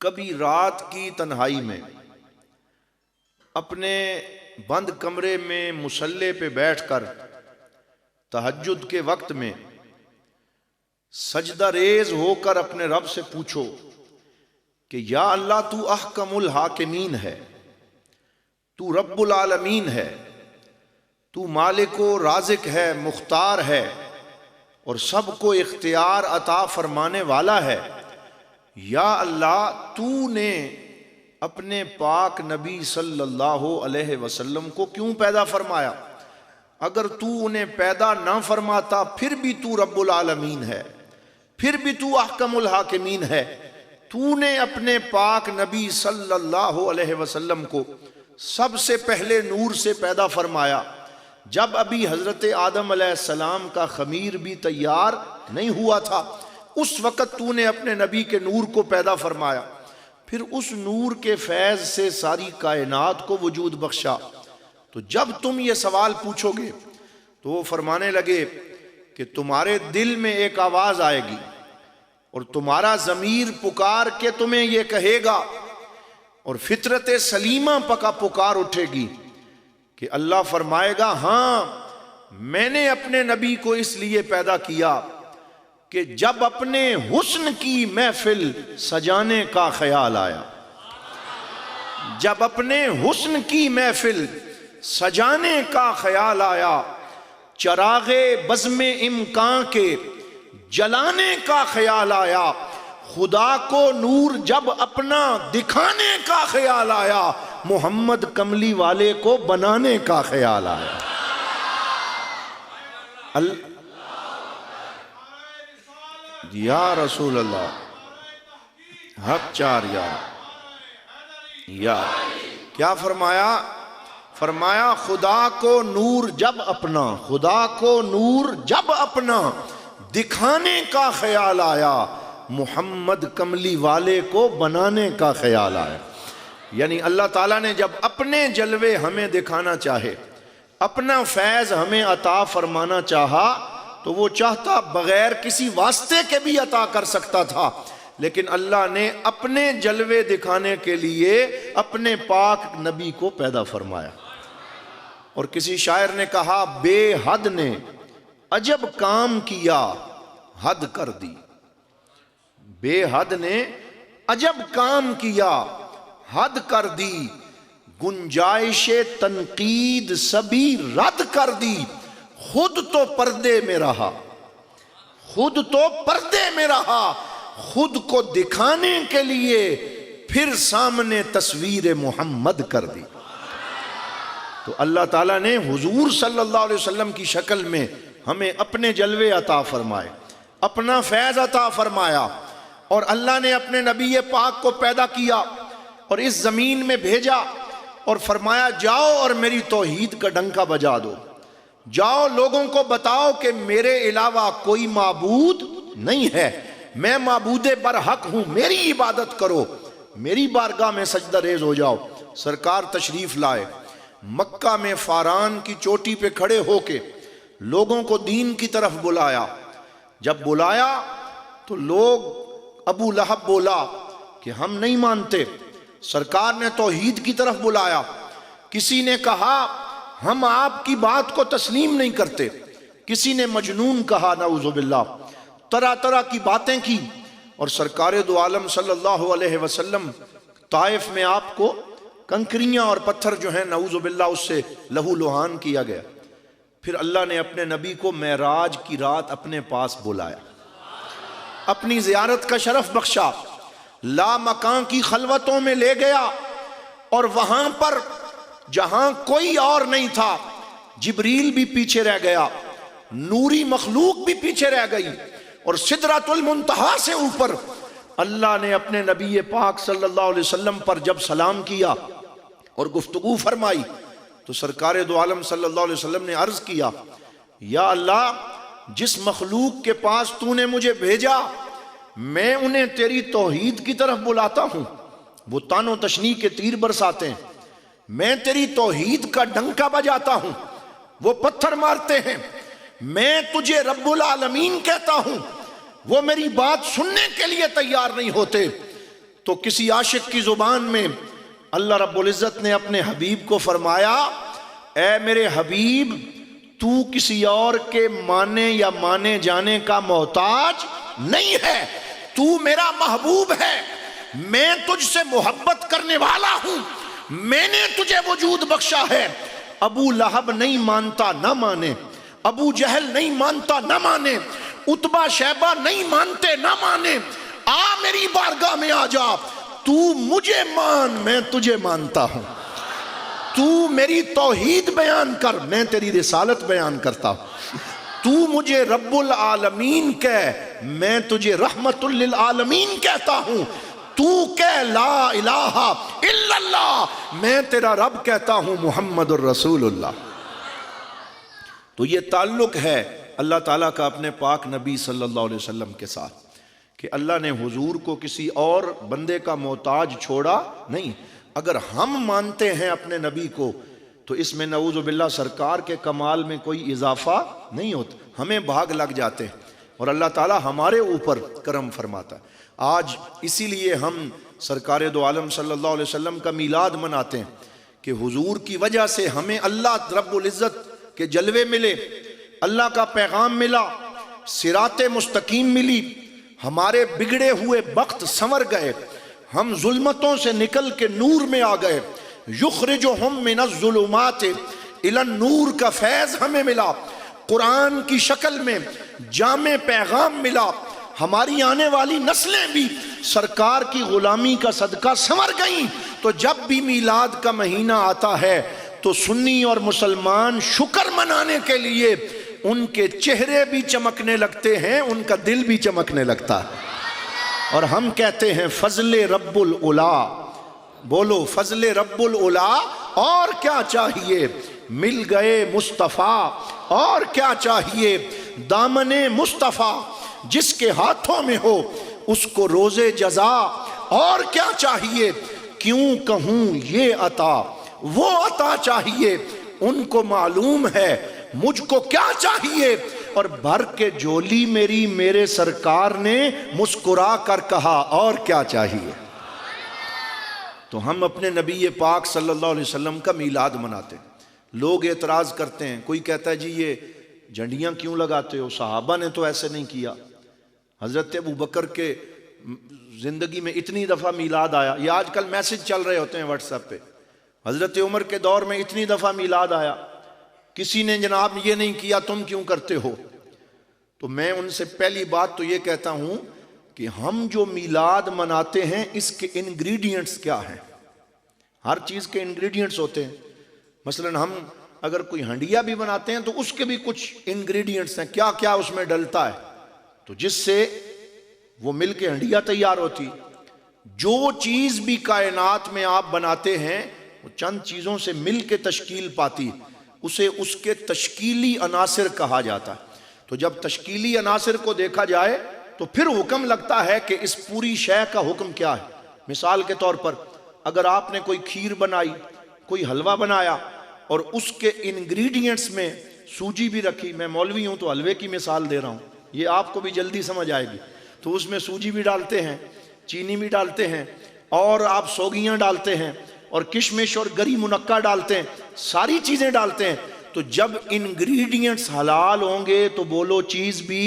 کبھی رات کی تنہائی میں اپنے بند کمرے میں مصلے پہ بیٹھ کر تہجد کے وقت میں سجدہ ریز ہو کر اپنے رب سے پوچھو کہ یا اللہ تو احکم الحاکمین ہے، تو رب العالمین ہے، تو مالک و رازق ہے، مختار ہے، اور سب کو اختیار عطا فرمانے والا ہے۔ یا اللہ تو نے اپنے پاک نبی صلی اللہ علیہ وسلم کو کیوں پیدا فرمایا؟ اگر تو انہیں پیدا نہ فرماتا پھر بھی تو رب العالمین ہے، پھر بھی تو احکم الحاکمین ہے۔ تو نے اپنے پاک نبی صلی اللہ علیہ وسلم کو سب سے پہلے نور سے پیدا فرمایا، جب ابھی حضرت آدم علیہ السلام کا خمیر بھی تیار نہیں ہوا تھا، اس وقت تو نے اپنے نبی کے نور کو پیدا فرمایا، پھر اس نور کے فیض سے ساری کائنات کو وجود بخشا۔ تو جب تم یہ سوال پوچھو گے تو وہ فرمانے لگے کہ تمہارے دل میں ایک آواز آئے گی، اور تمہارا ضمیر پکار کے تمہیں یہ کہے گا، اور فطرت سلیمہ پکا پکار اٹھے گی کہ اللہ فرمائے گا ہاں میں نے اپنے نبی کو اس لیے پیدا کیا کہ جب اپنے حسن کی محفل سجانے کا خیال آیا، جب اپنے حسن کی محفل سجانے کا خیال آیا، چراغ بزم امکان کے جلانے کا خیال آیا، خدا کو نور جب اپنا دکھانے کا خیال آیا، محمد کملی والے کو بنانے کا خیال آیا۔ یا رسول اللہ حق چار یا کیا فرمایا؟ فرمایا خدا کو نور جب اپنا، خدا کو نور جب اپنا دکھانے کا خیال آیا، محمد کملی والے کو بنانے کا خیال آیا۔ یعنی اللہ تعالیٰ نے جب اپنے جلوے ہمیں دکھانا چاہے، اپنا فیض ہمیں عطا فرمانا چاہا، تو وہ چاہتا بغیر کسی واسطے کے بھی عطا کر سکتا تھا، لیکن اللہ نے اپنے جلوے دکھانے کے لیے اپنے پاک نبی کو پیدا فرمایا۔ اور کسی شاعر نے کہا بے حد نے عجب کام کیا حد کر دی، بے حد نے عجب کام کیا حد کر دی، گنجائش تنقید سبھی رد کر دی، خود تو پردے میں رہا، خود تو پردے میں رہا، خود کو دکھانے کے لیے پھر سامنے تصویر محمد کر دی۔ تو اللہ تعالیٰ نے حضور صلی اللہ علیہ وسلم کی شکل میں ہمیں اپنے جلوے عطا فرمائے، اپنا فیض عطا فرمایا، اور اللہ نے اپنے نبی پاک کو پیدا کیا اور اس زمین میں بھیجا اور فرمایا جاؤ اور میری توحید کا ڈنکا بجا دو، جاؤ لوگوں کو بتاؤ کہ میرے علاوہ کوئی معبود نہیں ہے، میں معبود برحق ہوں، میری عبادت کرو، میری بارگاہ میں سجدہ ریز ہو جاؤ۔ سرکار تشریف لائے، مکہ میں فاران کی چوٹی پہ کھڑے ہو کے لوگوں کو دین کی طرف بلایا۔ جب بلایا تو لوگ، ابو لہب بولا کہ ہم نہیں مانتے، سرکار نے توحید کی طرف بلایا۔ کسی نے کہا ہم آپ کی بات کو تسلیم نہیں کرتے، کسی نے مجنون کہا، نعوذ باللہ، طرح طرح کی باتیں کی، اور سرکار دو عالم صلی اللہ علیہ وسلم طائف میں آپ کو کنکریاں اور پتھر جو ہیں نعوذ باللہ اس سے لہو لہان کیا گیا۔ پھر اللہ نے اپنے نبی کو معراج کی رات اپنے پاس بلایا، اپنی زیارت کا شرف بخشا، لا مکان کی خلوتوں میں لے گیا، اور وہاں پر جہاں کوئی اور نہیں تھا، جبریل بھی پیچھے رہ گیا، نوری مخلوق بھی پیچھے رہ گئی، اور سدرۃ المنتہا سے اوپر اللہ نے اپنے نبی پاک صلی اللہ علیہ وسلم پر جب سلام کیا اور گفتگو فرمائی تو سرکار دو عالم صلی اللہ علیہ وسلم نے عرض کیا، یا اللہ جس مخلوق کے پاس تو نے مجھے بھیجا میں انہیں تیری توحید کی طرف بلاتا ہوں، وہ تان و تشنیع کے تیر برساتے ہیں، میں تیری توحید کا ڈنکا بجاتا ہوں، وہ پتھر مارتے ہیں، میں تجھے رب العالمین کہتا ہوں، وہ میری بات سننے کے لیے تیار نہیں ہوتے۔ تو کسی عاشق کی زبان میں اللہ رب العزت نے اپنے حبیب کو فرمایا، اے میرے حبیب تو کسی اور کے مانے یا مانے جانے کا محتاج نہیں ہے، تو میرا محبوب ہے، میں تجھ سے محبت کرنے والا ہوں، میں نے تجھے وجود بخشا ہے۔ ابو لہب نہیں مانتا نہ مانے، ابو جہل نہیں مانتا نہ مانے، عتبہ شیبہ نہیں مانتے نہ مانے، آ میری بارگاہ میں آ جا، تو مجھے مان میں تجھے مانتا ہوں، تو میری توحید بیان کر میں تیری رسالت بیان کرتا ہوں، تو مجھے رب العالمین کہہ میں تجھے رحمت للعالمین کہتا ہوں، تو کہہ لا الہ الا اللہ میں تیرا رب کہتا ہوں محمد الرسول اللہ۔ تو یہ تعلق ہے اللہ تعالیٰ کا اپنے پاک نبی صلی اللہ علیہ وسلم کے ساتھ کہ اللہ نے حضور کو کسی اور بندے کا محتاج چھوڑا نہیں۔ اگر ہم مانتے ہیں اپنے نبی کو تو اس میں نعوذ باللہ سرکار کے کمال میں کوئی اضافہ نہیں ہوتا، ہمیں بھاگ لگ جاتے ہیں اور اللہ تعالیٰ ہمارے اوپر کرم فرماتا ہے۔ آج اسی لیے ہم سرکار دو عالم صلی اللہ علیہ وسلم کا میلاد مناتے ہیں کہ حضور کی وجہ سے ہمیں اللہ رب العزت کے جلوے ملے، اللہ کا پیغام ملا، صراط مستقیم ملی، ہمارے بگڑے ہوئے وقت سنور گئے، ہم ظلمتوں سے نکل کے نور میں آ گئے، یخرجہم من الظلمات الی النور کا فیض ہمیں ملا، قرآن کی شکل میں جامع پیغام ملا، ہماری آنے والی نسلیں بھی سرکار کی غلامی کا صدقہ سنور گئیں۔ تو جب بھی میلاد کا مہینہ آتا ہے تو سنی اور مسلمان شکر منانے کے لیے ان کے چہرے بھی چمکنے لگتے ہیں، ان کا دل بھی چمکنے لگتا ہے، اور ہم کہتے ہیں فضل رب العلا، بولو فضل رب العلا، اور کیا چاہیے، مل گئے مصطفیٰ، اور کیا چاہیے، دامن مصطفیٰ جس کے ہاتھوں میں ہو اس کو روز جزا، اور کیا چاہیے، کیوں کہوں یہ عطا وہ عطا چاہیے، ان کو معلوم ہے مجھ کو کیا چاہیے، اور بھر کے جولی میری میرے سرکار نے مسکرا کر کہا اور کیا چاہیے. تو ہم اپنے نبی پاک صلی اللہ علیہ وسلم کا میلاد مناتے ہیں. لوگ اعتراض کرتے ہیں, کوئی کہتا ہے جی یہ جھنڈیاں کیوں لگاتے ہو, صحابہ نے تو ایسے نہیں کیا. حضرت ابو بکر کے زندگی میں اتنی دفعہ میلاد آیا. یہ آج کل میسج چل رہے ہوتے ہیں واٹس ایپ پہ, حضرت عمر کے دور میں اتنی دفعہ میلاد آیا, کسی نے جناب یہ نہیں کیا, تم کیوں کرتے ہو. تو میں ان سے پہلی بات تو یہ کہتا ہوں کہ ہم جو میلاد مناتے ہیں اس کے انگریڈینٹس کیا ہیں. ہر چیز کے انگریڈینٹس ہوتے ہیں. مثلا ہم اگر کوئی ہنڈیا بھی بناتے ہیں تو اس کے بھی کچھ انگریڈینٹس ہیں, کیا کیا اس میں ڈلتا ہے, تو جس سے وہ مل کے ہنڈیا تیار ہوتی. جو چیز بھی کائنات میں آپ بناتے ہیں وہ چند چیزوں سے مل کے تشکیل پاتی, اسے اس کے تشکیلی عناصر کہا جاتا ہے. تو جب تشکیلی عناصر کو دیکھا جائے تو پھر حکم لگتا ہے کہ اس پوری شے کا حکم کیا ہے. مثال کے طور پر اگر آپ نے کوئی کھیر بنائی, کوئی حلوہ بنایا اور اس کے انگریڈینٹس میں سوجی بھی رکھی, میں مولوی ہوں تو حلوے کی مثال دے رہا ہوں, یہ آپ کو بھی جلدی سمجھ آئے گی. تو اس میں سوجی بھی ڈالتے ہیں, چینی بھی ڈالتے ہیں, اور آپ سوگیاں ڈالتے ہیں, اور کشمش اور گری منقع ڈالتے ہیں, ساری چیزیں ڈالتے ہیں. تو جب انگریڈینٹس حلال ہوں گے تو بولو چیز بھی,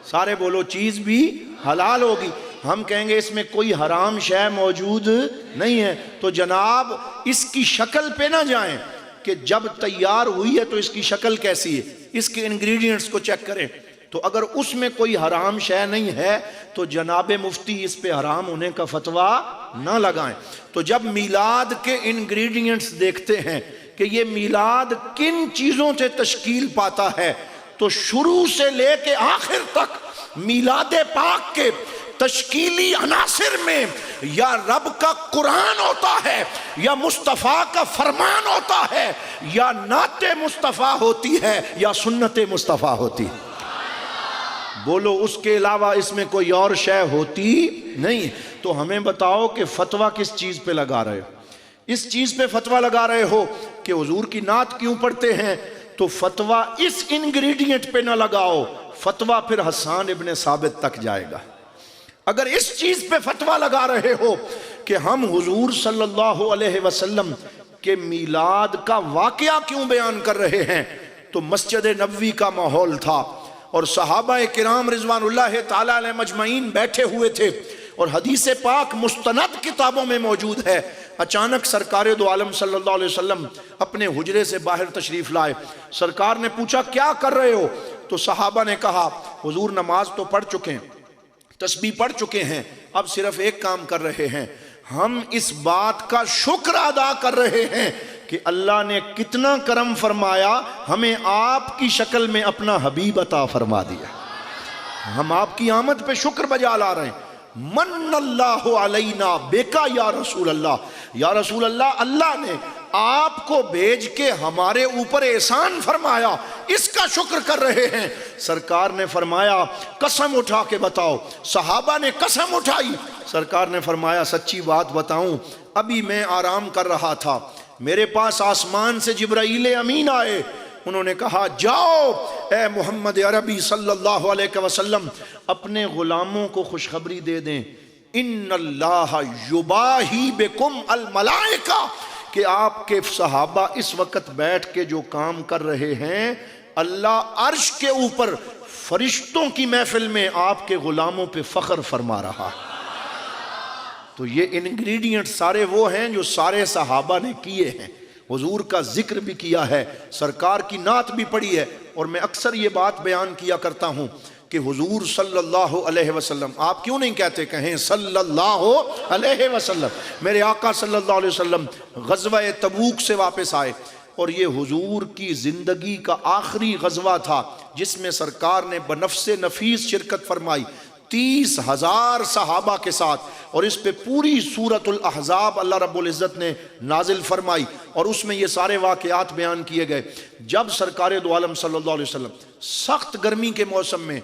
سارے بولو چیز بھی حلال ہوگی. ہم کہیں گے اس میں کوئی حرام شے موجود نہیں ہے, تو جناب اس کی شکل پہ نہ جائیں کہ جب تیار ہوئی ہے تو اس کی شکل کیسی ہے, اس کے انگریڈینٹس کو چیک کریں. تو اگر اس میں کوئی حرام شے نہیں ہے تو جناب مفتی اس پہ حرام ہونے کا فتویٰ نہ لگائیں. تو جب میلاد کے انگریڈینٹس دیکھتے ہیں کہ یہ میلاد کن چیزوں سے تشکیل پاتا ہے, تو شروع سے لے کے آخر تک میلاد پاک کے تشکیلی عناصر میں یا رب کا قرآن ہوتا ہے, یا مصطفیٰ کا فرمان ہوتا ہے, یا نعت مصطفیٰ ہوتی ہے, یا سنت مصطفیٰ ہوتی ہے. بولو اس کے علاوہ اس میں کوئی اور شے ہوتی نہیں. تو ہمیں بتاؤ کہ فتویٰ کس چیز پہ لگا رہے ہو. اس چیز پہ فتویٰ لگا رہے ہو کہ حضور کی نعت کیوں پڑھتے ہیں, تو فتویٰ اس انگریڈینٹ پہ نہ لگاؤ, فتویٰ پھر حسان ابن ثابت تک جائے گا. اگر اس چیز پہ فتویٰ لگا رہے ہو کہ ہم حضور صلی اللہ علیہ وسلم کے میلاد کا واقعہ کیوں بیان کر رہے ہیں, تو مسجد نبوی کا ماحول تھا اور صحابہ کرام رضوان اللہ تعالی علیہ مجمعین بیٹھے ہوئے تھے, اور حدیث پاک مستند کتابوں میں موجود ہے. اچانک سرکار دو عالم صلی اللہ علیہ وسلم اپنے حجرے سے باہر تشریف لائے. سرکار نے پوچھا کیا کر رہے ہو, تو صحابہ نے کہا حضور نماز تو پڑھ چکے ہیں, تسبیح پڑھ چکے ہیں, اب صرف ایک کام کر رہے ہیں, ہم اس بات کا شکر ادا کر رہے ہیں کہ اللہ نے کتنا کرم فرمایا, ہمیں آپ کی شکل میں اپنا حبیب عطا فرما دیا. ہم آپ کی آمد پہ شکر بجا لا رہے ہیں. من اللہ علینا بیکا یا رسول اللہ, یا رسول اللہ, اللہ نے آپ کو بھیج کے ہمارے اوپر احسان فرمایا, اس کا شکر کر رہے ہیں. سرکار نے فرمایا قسم اٹھا کے بتاؤ. صحابہ نے قسم اٹھائی. سرکار نے فرمایا سچی بات بتاؤں, ابھی میں آرام کر رہا تھا, میرے پاس آسمان سے جبرائیل امین آئے, انہوں نے کہا جاؤ اے محمد عربی صلی اللہ علیہ وسلم اپنے غلاموں کو خوشخبری دے دیں, ان اللہ یباہی بکم الملائکہ, کہ آپ کے صحابہ اس وقت بیٹھ کے جو کام کر رہے ہیں, اللہ عرش کے اوپر فرشتوں کی محفل میں آپ کے غلاموں پہ فخر فرما رہا. تو یہ انگریڈینٹ سارے وہ ہیں جو سارے صحابہ نے کیے ہیں. حضور کا ذکر بھی کیا ہے, سرکار کی نعت بھی پڑھی ہے. اور میں اکثر یہ بات بیان کیا کرتا ہوں کہ حضور صلی اللہ علیہ وسلم, آپ کیوں نہیں کہتے, کہیں صلی اللہ علیہ وسلم. میرے آقا صلی اللہ علیہ وسلم غزوہ تبوک سے واپس آئے, اور یہ حضور کی زندگی کا آخری غزوہ تھا جس میں سرکار نے بنفس نفیس شرکت فرمائی 30,000 صحابہ کے ساتھ, اور اس پہ پوری سورۃ الاحزاب اللہ رب العزت نے نازل فرمائی, اور اس میں یہ سارے واقعات بیان کیے گئے. جب سرکار دو عالم صلی اللہ علیہ وسلم سخت گرمی کے موسم میں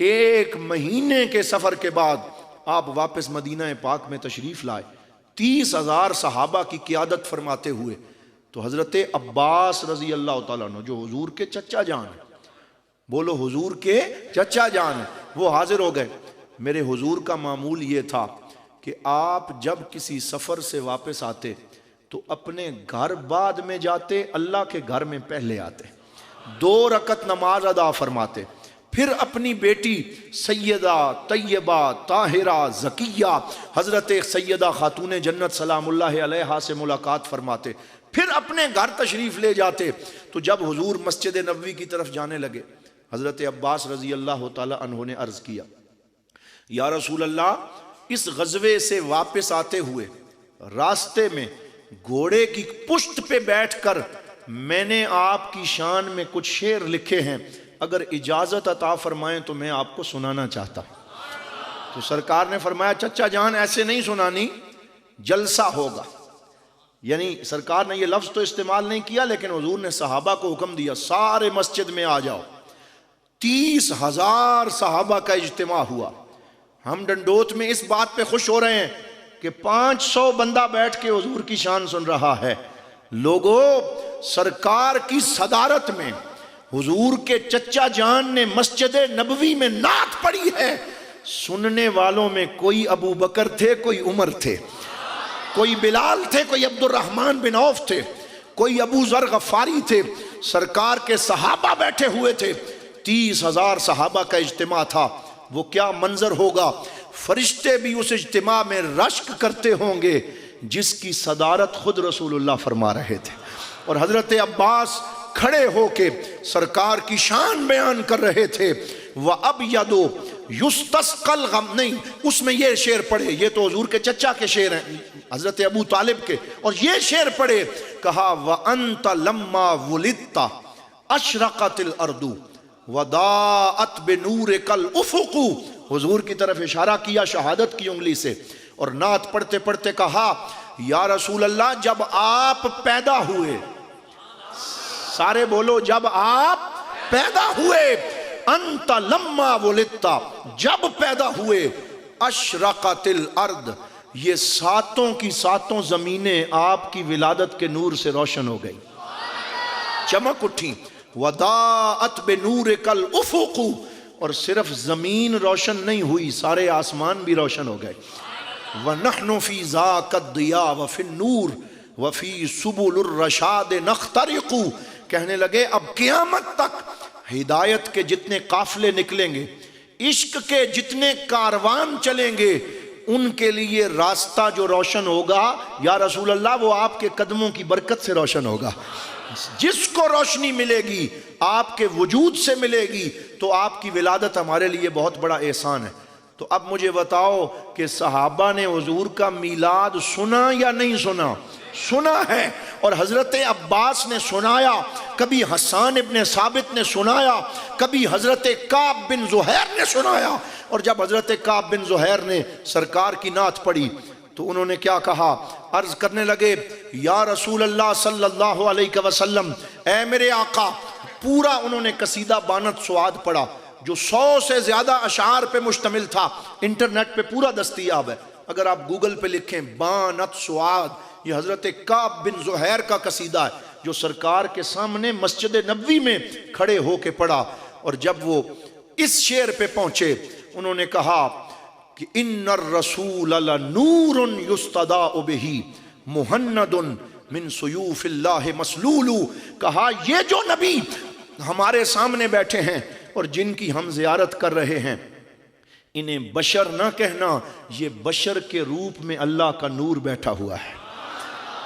1 مہینے کے سفر کے بعد آپ واپس مدینہ پاک میں تشریف لائے 30,000 صحابہ کی قیادت فرماتے ہوئے, تو حضرت عباس رضی اللہ تعالیٰ عنہ جو حضور کے چچا جان ہیں, بولو حضور کے چچا جان ہیں، وہ حاضر ہو گئے۔ میرے حضور کا معمول یہ تھا کہ آپ جب کسی سفر سے واپس آتے تو اپنے گھر بعد میں جاتے، اللہ کے گھر میں پہلے آتے، 2 رکعت نماز ادا فرماتے، پھر اپنی بیٹی سیدہ طیبہ طاہرہ زکیہ حضرت سیدہ خاتون جنت سلام اللہ علیہا سے ملاقات فرماتے، پھر اپنے گھر تشریف لے جاتے۔ تو جب حضور مسجد نبوی کی طرف جانے لگے، حضرت عباس رضی اللہ تعالی عنہ نے عرض کیا، یا رسول اللہ، اس غزوے سے واپس آتے ہوئے راستے میں گھوڑے کی پشت پہ بیٹھ کر میں نے آپ کی شان میں کچھ شعر لکھے ہیں، اگر اجازت عطا فرمائیں تو میں آپ کو سنانا چاہتا ہوں۔ تو سرکار نے فرمایا، چچا جان ایسے نہیں سنانی، جلسہ ہوگا۔ یعنی سرکار نے یہ لفظ تو استعمال نہیں کیا، لیکن حضور نے صحابہ کو حکم دیا سارے مسجد میں آ جاؤ۔ 30,000 صحابہ کا اجتماع ہوا۔ ہم ڈنڈوت میں اس بات پہ خوش ہو رہے ہیں کہ 500 بندہ بیٹھ کے حضور کی شان سن رہا ہے۔ لوگوں، سرکار کی صدارت میں حضور کے چچا جان نے مسجد نبوی میں نعت پڑھی ہے۔ سننے والوں میں کوئی ابو بکر تھے، کوئی عمر تھے، کوئی بلال تھے، کوئی عبد الرحمن بن عوف تھے، کوئی ابو ذر غفاری تھے، سرکار کے صحابہ بیٹھے ہوئے تھے۔ 30,000 صحابہ کا اجتماع تھا۔ وہ کیا منظر ہوگا، فرشتے بھی اس اجتماع میں رشک کرتے ہوں گے جس کی صدارت خود رسول اللہ فرما رہے تھے، اور حضرت عباس کھڑے ہو کے سرکار کی شان بیان کر رہے تھے۔ وَأَبْيَدُ يُسْتَسْقَى الْغَمْ، نہیں، اس میں یہ شعر پڑھے، یہ تو حضور کے چچا کے شعر ہیں، حضرت ابو طالب کے، اور یہ شعر پڑھے، کہا وَأَنْتَ لَمَّا وُلِدْتَ أَشْرَقَتِ الْأَرْضُ وَضَاءَتْ بِنُورِكَ الْأُفُقُ، حضور کی طرف اشارہ کیا شہادت کی انگلی سے، اور نعت پڑھتے پڑھتے کہا، یا رسول اللہ، جب آپ پیدا ہوئے، سارے بولو، جب آپ پیدا ہوئے، انت لما ولدتا، جب پیدا ہوئے، اشرقت الارض، یہ 7 کی 7 زمینیں آپ کی ولادت کے نور سے روشن ہو گئی، چمک اٹھی۔ وَضَاءَتْ بِنُورِكَ الْأُفُقُ، اور صرف زمین روشن نہیں ہوئی، سارے آسمان بھی روشن ہو گئے۔ وَنَحْنُ فِي ذَاكَ الضِّيَاءِ وَفِي النُّورِ وَفِي سُبُلُ الرَّشَادِ نَخْتَرِقُ، کہنے لگے اب قیامت تک ہدایت کے جتنے قافلے نکلیں گے، عشق کے جتنے کاروان چلیں گے، ان کے لیے راستہ جو روشن ہوگا یا رسول اللہ وہ آپ کے قدموں کی برکت سے روشن ہوگا۔ جس کو روشنی ملے گی آپ کے وجود سے ملے گی، تو آپ کی ولادت ہمارے لیے بہت بڑا احسان ہے۔ تو اب مجھے بتاؤ کہ صحابہ نے حضور کا میلاد سنا یا نہیں سنا؟ سنا ہے، اور حضرت عباس نے سنایا، کبھی حسان ابن ثابت نے سنایا، کبھی حضرت کعب بن زہیر نے سنایا۔ اور جب حضرت کعب بن زہیر نے سرکار کی نعت پڑھی تو انہوں نے کیا کہا، عرض کرنے لگے، یا رسول اللہ صلی اللہ علیہ وسلم، اے میرے آقا، پورا انہوں نے قصیدہ بانت سعاد پڑھا جو 100 سے زیادہ اشعار پہ مشتمل تھا، انٹرنیٹ پہ پورا دستیاب ہے، اگر آپ گوگل پہ لکھیں بانت سعاد، یہ حضرت کعب بن زہیر کا قصیدہ ہے جو سرکار کے سامنے مسجد نبوی میں کھڑے ہو کے پڑھا۔ اور جب وہ اس شعر پہ پہنچے، انہوں نے کہا کہ ان الرسول لنور یستضاء بہ مہند من سیوف اللہ مسلول، کہا یہ جو نبی ہمارے سامنے بیٹھے ہیں اور جن کی ہم زیارت کر رہے ہیں، انہیں بشر نہ کہنا، یہ بشر کے روپ میں اللہ کا نور بیٹھا ہوا ہے۔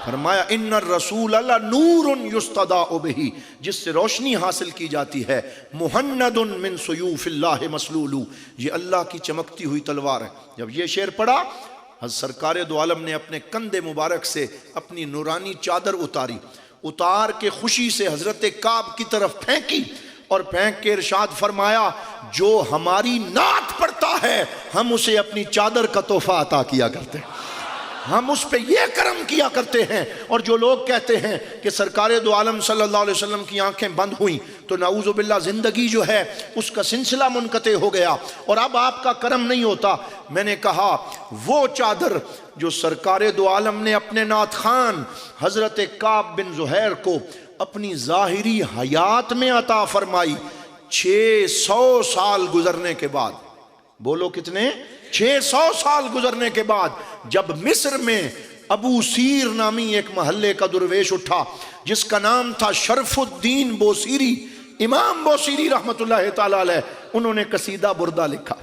فرمایا ان الرسول لنور یستضاء بہ، جس سے روشنی حاصل کی جاتی ہے، مہند من سیوف اللہ مسلول، یہ اللہ کی چمکتی ہوئی تلوار ہے۔ جب یہ شعر پڑھا، حضرت سرکار دو عالم نے اپنے کندھے مبارک سے اپنی نورانی چادر اتار کے خوشی سے حضرت کعب کی طرف پھینکی، اور پھینک کے ارشاد فرمایا، جو ہماری نعت پڑھتا ہے ہم اسے اپنی چادر کا تحفہ عطا کیا کرتے ہیں، ہم اس پہ یہ کرم کیا کرتے ہیں۔ اور جو لوگ کہتے ہیں کہ سرکار دو عالم صلی اللہ علیہ وسلم کی آنکھیں بند ہوئیں تو نعوذ باللہ زندگی جو ہے اس کا سلسلہ منقطع ہو گیا اور اب آپ کا کرم نہیں ہوتا، میں نے کہا وہ چادر جو سرکار دو عالم نے اپنے نعت خان حضرت کعب بن زہیر کو اپنی ظاہری حیات میں عطا فرمائی، 600 سال گزرنے کے بعد، بولو کتنے؟ 600 سال گزرنے کے بعد جب مصر میں ابو سیر نامی ایک محلے کا درویش اٹھا جس کا نام تھا شرف الدین بوسیری، امام بوسیری رحمت اللہ تعالی علیہ، انہوں نے قصیدہ بردہ لکھا۔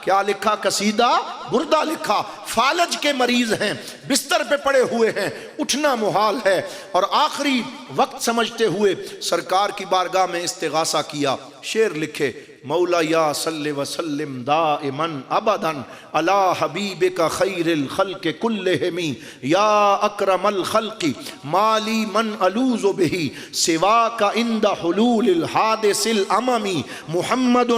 کیا لکھا؟ قصیدہ بردہ لکھا۔ فالج کے مریض ہیں، بستر پہ پڑے ہوئے ہیں، اٹھنا محال ہے، اور آخری وقت سمجھتے ہوئے سرکار کی بارگاہ میں استغاثہ کیا۔ شعر لکھے، مولا یا صلی وسلم دائما ابدا علی حبیبک خیر الخلق کلہم یا اکرم الخلق مالی من الوذ بہ سواک عند حلول الحادث الامم محمد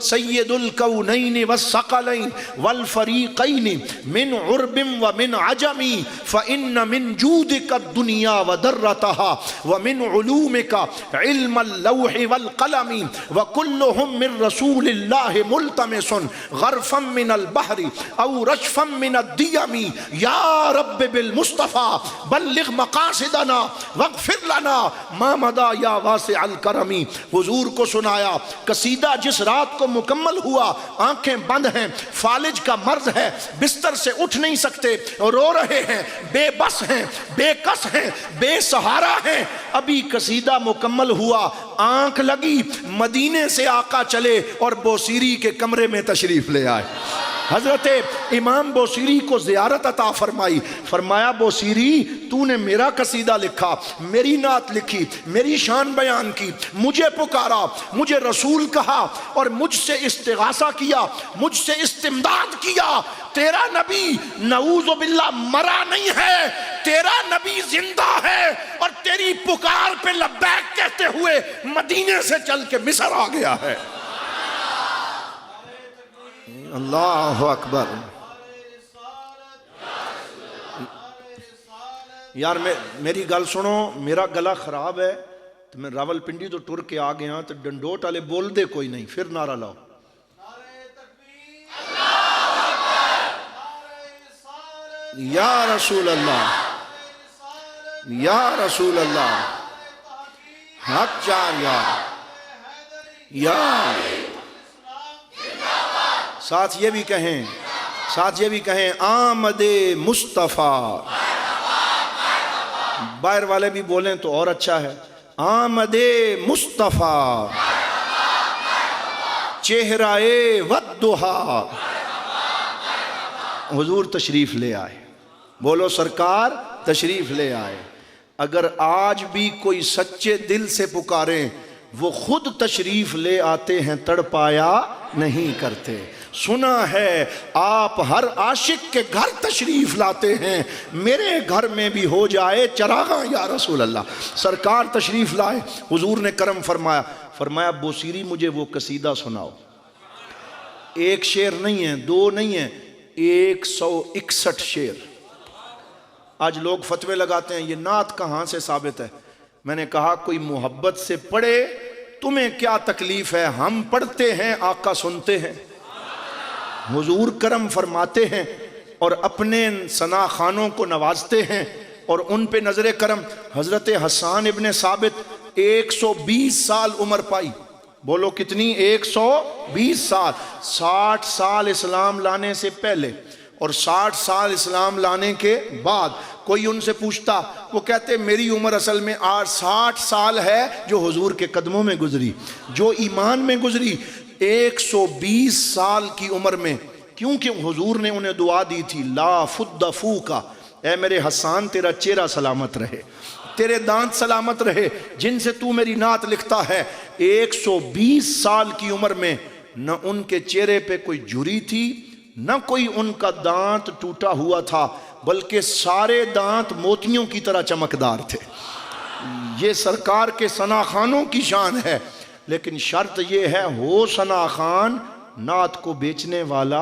سید الکونین والثقلین والفریقین من عرب ومن عجم فإن من جودک الدنیا ودرتها ومن علومک علم اللوح والقلم وکلہم من رسول اللہ ملتمس غرفا من البحر او رشفا من الدیم یا رب بالمصطفیٰ بلغ مقاصدنا واغفر لنا ما مدى یا واسع الکرم۔ حضور کو سنایا قصیدہ جس رات کو مکمل ہوا، آنکھیں بند ہیں، فالج کا مرض ہے، بستر سے اٹھ نہیں سکتے، رو رہے ہیں، بے بس ہیں، بے کس ہیں، بے سہارا ہیں۔ ابھی قصیدہ مکمل ہوا، آنکھ لگی، مدینے سے آقا چلے اور بوسیری کے کمرے میں تشریف لے آئے۔ حضرت امام بوسیری کو زیارت عطا فرمائی، فرمایا بوسیری تو نے میرا قصیدہ لکھا، میری نعت لکھی، میری شان بیان کی، مجھے پکارا، مجھے رسول کہا اور مجھ سے استغاثہ کیا، مجھ سے استمداد کیا۔ تیرا نبی نعوذ باللہ مرا نہیں ہے، تیرا نبی زندہ ہے، اور تیری پکار پہ لبیک کہتے ہوئے مدینے سے چل کے مصر آ گیا ہے۔ اللہ اکبر۔ یار میری گل سنو، میرا گلا خراب ہے تو میں راول پنڈی تو ٹر کے آ گیا، تو ڈنڈوٹ والے بول دے کوئی نہیں، پھر نعرہ لاؤ۔ یا رسول اللہ، یا رسول اللہ، حق چار یا ساتھ یہ بھی کہیں، ساتھ یہ بھی کہیں آمد مصطفیٰ۔ باہر والے بھی بولیں تو اور اچھا ہے، آمد مصطفیٰ چہرہ والضحیٰ۔ حضور تشریف لے آئے، بولو سرکار تشریف لے آئے۔ اگر آج بھی کوئی سچے دل سے پکاریں، وہ خود تشریف لے آتے ہیں، تڑپایا نہیں کرتے۔ سنا ہے آپ ہر عاشق کے گھر تشریف لاتے ہیں، میرے گھر میں بھی ہو جائے چراغاں یا رسول اللہ۔ سرکار تشریف لائے، حضور نے کرم فرمایا، فرمایا بوسیری مجھے وہ قصیدہ سناؤ۔ ایک شعر نہیں ہے، دو نہیں ہے، 161 شعر۔ آج لوگ فتوے لگاتے ہیں یہ نعت کہاں سے ثابت ہے؟ میں نے کہا کوئی محبت سے پڑھے، تمہیں کیا تکلیف ہے؟ ہم پڑھتے ہیں، آقا سنتے ہیں، حضور کرم فرماتے ہیں اور اپنے ثنا خانوں کو نوازتے ہیں اور ان پہ نظر کرم۔ حضرت حسان ابن ثابت 120 سال عمر پائی، بولو کتنی؟ 120 سال۔ 60 سال اسلام لانے سے پہلے اور 60 سال اسلام لانے کے بعد کوئی ان سے پوچھتا، وہ کہتے میری عمر اصل میں 60 سال ہے جو حضور کے قدموں میں گزری، جو ایمان میں گزری۔ 120 سال کی عمر میں، کیونکہ حضور نے انہیں دعا دی تھی، لا فد فوکا، اے میرے حسان تیرا چہرہ سلامت رہے، تیرے دانت سلامت رہے، جن سے تو میری نعت لکھتا ہے۔ 120 سال کی عمر میں نہ ان کے چہرے پہ کوئی جھری تھی، نہ کوئی ان کا دانت ٹوٹا ہوا تھا، بلکہ سارے دانت موتیوں کی طرح چمکدار تھے۔ یہ سرکار کے ثنا خانوں کی شان ہے، لیکن شرط یہ ہے ہو ثنا خان نعت کو بیچنے والا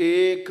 1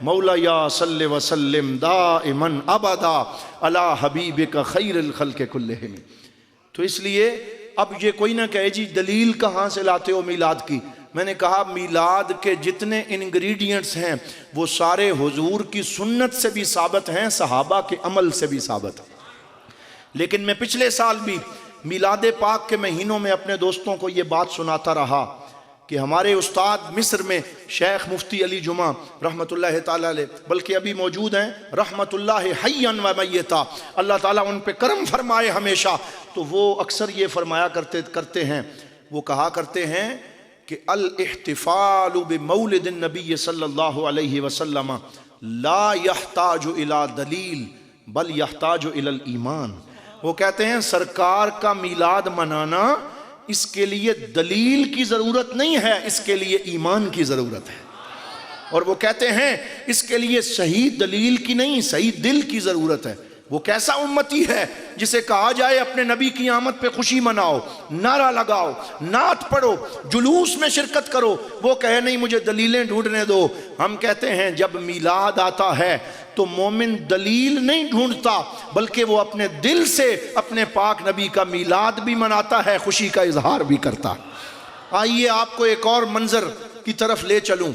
مولا یا صلی وسلم دائمن ابدا علی حبیبک خیر الخلق کلہم۔ تو اس لیے اب یہ کوئی نہ کہے جی دلیل کہاں سے لاتے ہو میلاد کی، میں نے کہا میلاد کے جتنے انگریڈینٹس ہیں وہ سارے حضور کی سنت سے بھی ثابت ہیں، صحابہ کے عمل سے بھی ثابت ہیں۔ لیکن میں پچھلے سال بھی میلاد پاک کے مہینوں میں اپنے دوستوں کو یہ بات سناتا رہا کہ ہمارے استاد مصر میں شیخ مفتی علی جمعہ رحمت اللہ تعالیٰ علیہ، بلکہ ابھی موجود ہیں رحمت اللہ حیاً و میتا، اللہ تعالیٰ ان پہ کرم فرمائے ہمیشہ، تو وہ اکثر یہ فرمایا کرتے ہیں، وہ کہا کرتے ہیں کہ الاحتفال بمولد النبی صلی اللہ علیہ وسلم لا يحتاج الى دلیل بل يحتاج الى الایمان۔ وہ کہتے ہیں سرکار کا میلاد منانا اس کے لیے دلیل کی ضرورت نہیں ہے، اس کے لیے ایمان کی ضرورت ہے۔ اور وہ کہتے ہیں اس کے لیے صحیح دلیل کی نہیں، صحیح دل کی ضرورت ہے۔ وہ کیسا امتی ہے جسے کہا جائے اپنے نبی کی آمد پہ خوشی مناؤ، نعرہ لگاؤ، نعت پڑھو، جلوس میں شرکت کرو، وہ کہے نہیں مجھے دلیلیں ڈھونڈنے دو۔ ہم کہتے ہیں جب میلاد آتا ہے تو مومن دلیل نہیں ڈھونڈتا، بلکہ وہ اپنے دل سے اپنے پاک نبی کا میلاد بھی مناتا ہے، خوشی کا اظہار بھی کرتا۔ آئیے آپ کو ایک اور منظر کی طرف لے چلوں،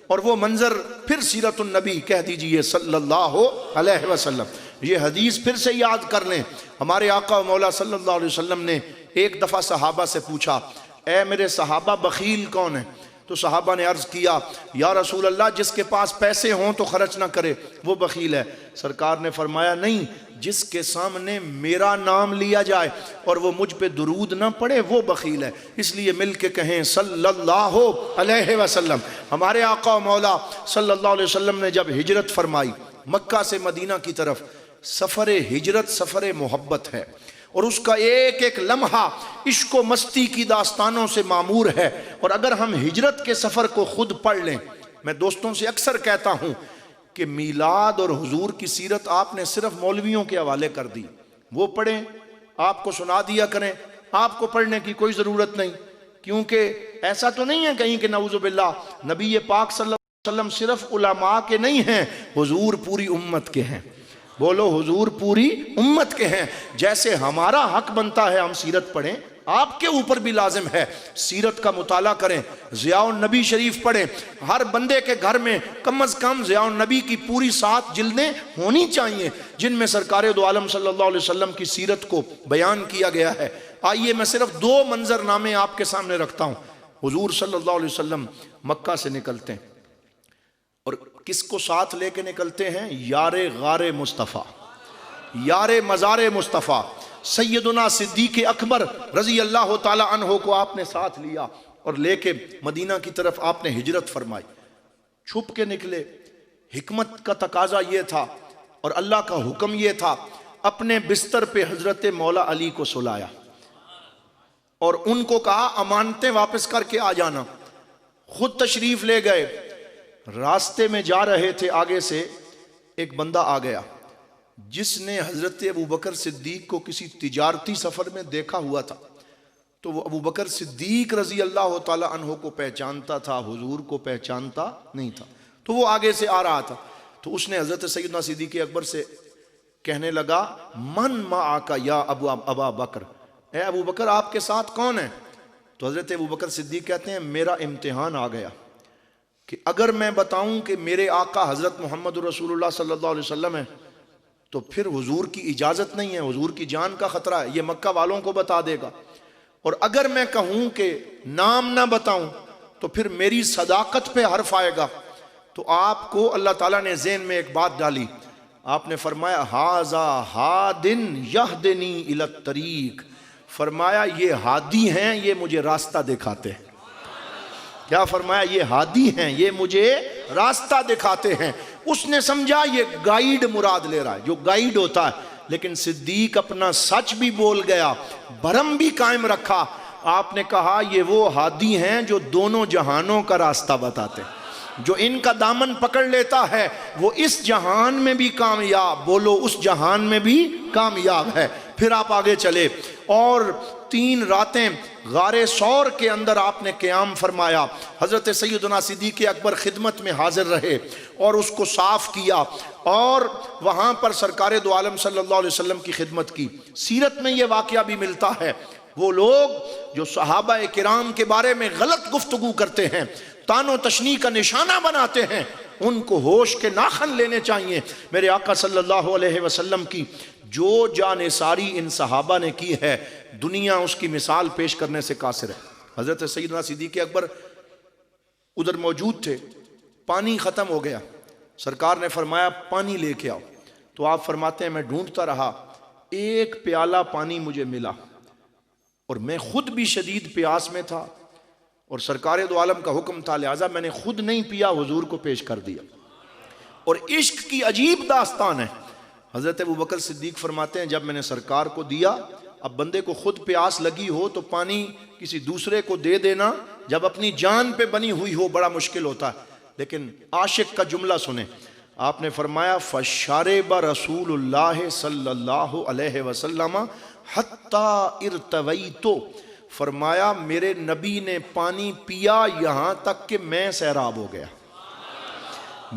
اور وہ منظر پھر سیرت النبی کہہ دیجئے صلی اللہ علیہ وسلم۔ یہ حدیث پھر سے یاد کر لیں، ہمارے آقا و مولا صلی اللہ علیہ وسلم نے ایک دفعہ صحابہ سے پوچھا اے میرے صحابہ بخیل کون ہے؟ تو صحابہ نے عرض کیا یا رسول اللہ جس کے پاس پیسے ہوں تو خرچ نہ کرے وہ بخیل ہے۔ سرکار نے فرمایا نہیں، جس کے سامنے میرا نام لیا جائے اور وہ مجھ پہ درود نہ پڑے وہ بخیل ہے۔ اس لیے مل کے کہیں صلی اللہ علیہ وسلم۔ ہمارے آقا و مولا صلی اللہ علیہ وسلم نے جب ہجرت فرمائی مکہ سے مدینہ کی طرف، سفر ہجرت سفر محبت ہے، اور اس کا ایک ایک لمحہ عشق و مستی کی داستانوں سے معمور ہے۔ اور اگر ہم ہجرت کے سفر کو خود پڑھ لیں، میں دوستوں سے اکثر کہتا ہوں کہ میلاد اور حضور کی سیرت آپ نے صرف مولویوں کے حوالے کر دی، وہ پڑھیں، آپ کو سنا دیا کریں، آپ کو پڑھنے کی کوئی ضرورت نہیں، کیونکہ ایسا تو نہیں ہے کہیں کہ نعوذ باللہ نبی پاک صلی اللہ علیہ وسلم صرف علماء کے نہیں ہیں، حضور پوری امت کے ہیں۔ بولو حضور پوری امت کے ہیں۔ جیسے ہمارا حق بنتا ہے ہم سیرت پڑھیں، آپ کے اوپر بھی لازم ہے سیرت کا مطالعہ کریں، ضیاء النبی شریف پڑھیں۔ ہر بندے کے گھر میں کم از کم ضیاء النبی کی پوری 7 جلدیں ہونی چاہیے جن میں سرکار دو عالم صلی اللہ علیہ وسلم کی سیرت کو بیان کیا گیا ہے۔ آئیے میں صرف 2 منظر نامے آپ کے سامنے رکھتا ہوں۔ حضور صلی اللہ علیہ وسلم مکہ سے نکلتے ہیں اور کس کو ساتھ لے کے نکلتے ہیں؟ یار غار مصطفیٰ، یار مزار مصطفیٰ سیدنا صدیق اکبر رضی اللہ تعالی عنہ کو آپ نے ساتھ لیا اور لے کے مدینہ کی طرف آپ نے ہجرت فرمائی۔ چھپ کے نکلے، حکمت کا تقاضا یہ تھا اور اللہ کا حکم یہ تھا، اپنے بستر پہ حضرت مولا علی کو سلایا اور ان کو کہا امانتیں واپس کر کے آ جانا۔ خود تشریف لے گئے، راستے میں جا رہے تھے، آگے سے ایک بندہ آ گیا جس نے حضرت ابوبکر صدیق کو کسی تجارتی سفر میں دیکھا ہوا تھا، تو وہ ابوبکر صدیق رضی اللہ تعالی عنہ کو پہچانتا تھا، حضور کو پہچانتا نہیں تھا، تو وہ آگے سے آ رہا تھا۔ تو اس نے حضرت سیدنا صدیق اکبر سے کہنے لگا من معاک یا ابا بکر، اے ابو بکر آپ کے ساتھ کون ہے؟ تو حضرت ابوبکر صدیق کہتے ہیں میرا امتحان آ گیا کہ اگر میں بتاؤں کہ میرے آقا حضرت محمد رسول اللہ صلی اللہ علیہ وسلم ہے تو پھر حضور کی اجازت نہیں ہے، حضور کی جان کا خطرہ ہے، یہ مکہ والوں کو بتا دے گا، اور اگر میں کہوں کہ نام نہ بتاؤں تو پھر میری صداقت پہ حرف آئے گا۔ تو آپ کو اللہ تعالیٰ نے ذہن میں ایک بات ڈالی، آپ نے فرمایا ھذا ھادن یہدنی الی الطریق، فرمایا یہ ہادی ہیں، یہ مجھے راستہ دکھاتے ہیں۔ کیا فرمایا؟ یہ ہادی ہیں، یہ مجھے راستہ دکھاتے ہیں۔ اس نے سمجھا یہ گائیڈ مراد لے رہا ہے، جو گائیڈ ہوتا ہے، لیکن صدیق اپنا سچ بھی بول گیا، بھرم بھی قائم رکھا۔ آپ نے کہا یہ وہ ہادی ہیں جو دونوں جہانوں کا راستہ بتاتے ہیں، جو ان کا دامن پکڑ لیتا ہے وہ اس جہان میں بھی کامیاب، بولو اس جہان میں بھی کامیاب ہے۔ پھر آپ آگے چلے اور 3 راتیں غار سور کے اندر آپ نے قیام فرمایا، حضرت سیدنا صدیق اکبر خدمت میں حاضر رہے اور اس کو صاف کیا، اور وہاں پر سرکار دو عالم صلی اللہ علیہ وسلم کی خدمت کی۔ سیرت میں یہ واقعہ بھی ملتا ہے، وہ لوگ جو صحابہ کرام کے بارے میں غلط گفتگو کرتے ہیں، طعن و تشنیع کا نشانہ بناتے ہیں، ان کو ہوش کے ناخن لینے چاہیے۔ میرے آقا صلی اللہ علیہ وسلم کی جو جانثاری ان صحابہ نے کی ہے، دنیا اس کی مثال پیش کرنے سے قاصر ہے۔ حضرت سیدنا صدیق اکبر ادھر موجود تھے، پانی ختم ہو گیا، سرکار نے فرمایا پانی لے کے آؤ، تو آپ فرماتے ہیں میں ڈھونڈتا رہا، ایک پیالہ پانی مجھے ملا، اور میں خود بھی شدید پیاس میں تھا، اور سرکار دو عالم کا حکم تھا، لہٰذا میں نے خود نہیں پیا، حضور کو پیش کر دیا۔ اور عشق کی عجیب داستان ہے، حضرت ابوبکر صدیق فرماتے ہیں جب میں نے سرکار کو دیا، اب بندے کو خود پیاس لگی ہو تو پانی کسی دوسرے کو دے دینا جب اپنی جان پہ بنی ہوئی ہو بڑا مشکل ہوتا ہے، لیکن عاشق کا جملہ سنیں، آپ نے فرمایا فَشَرِبَ رسول اللہ صلی اللہ علیہ وسلم حَتَّى ارتویتو، فرمایا میرے نبی نے پانی پیا یہاں تک کہ میں سیراب ہو گیا،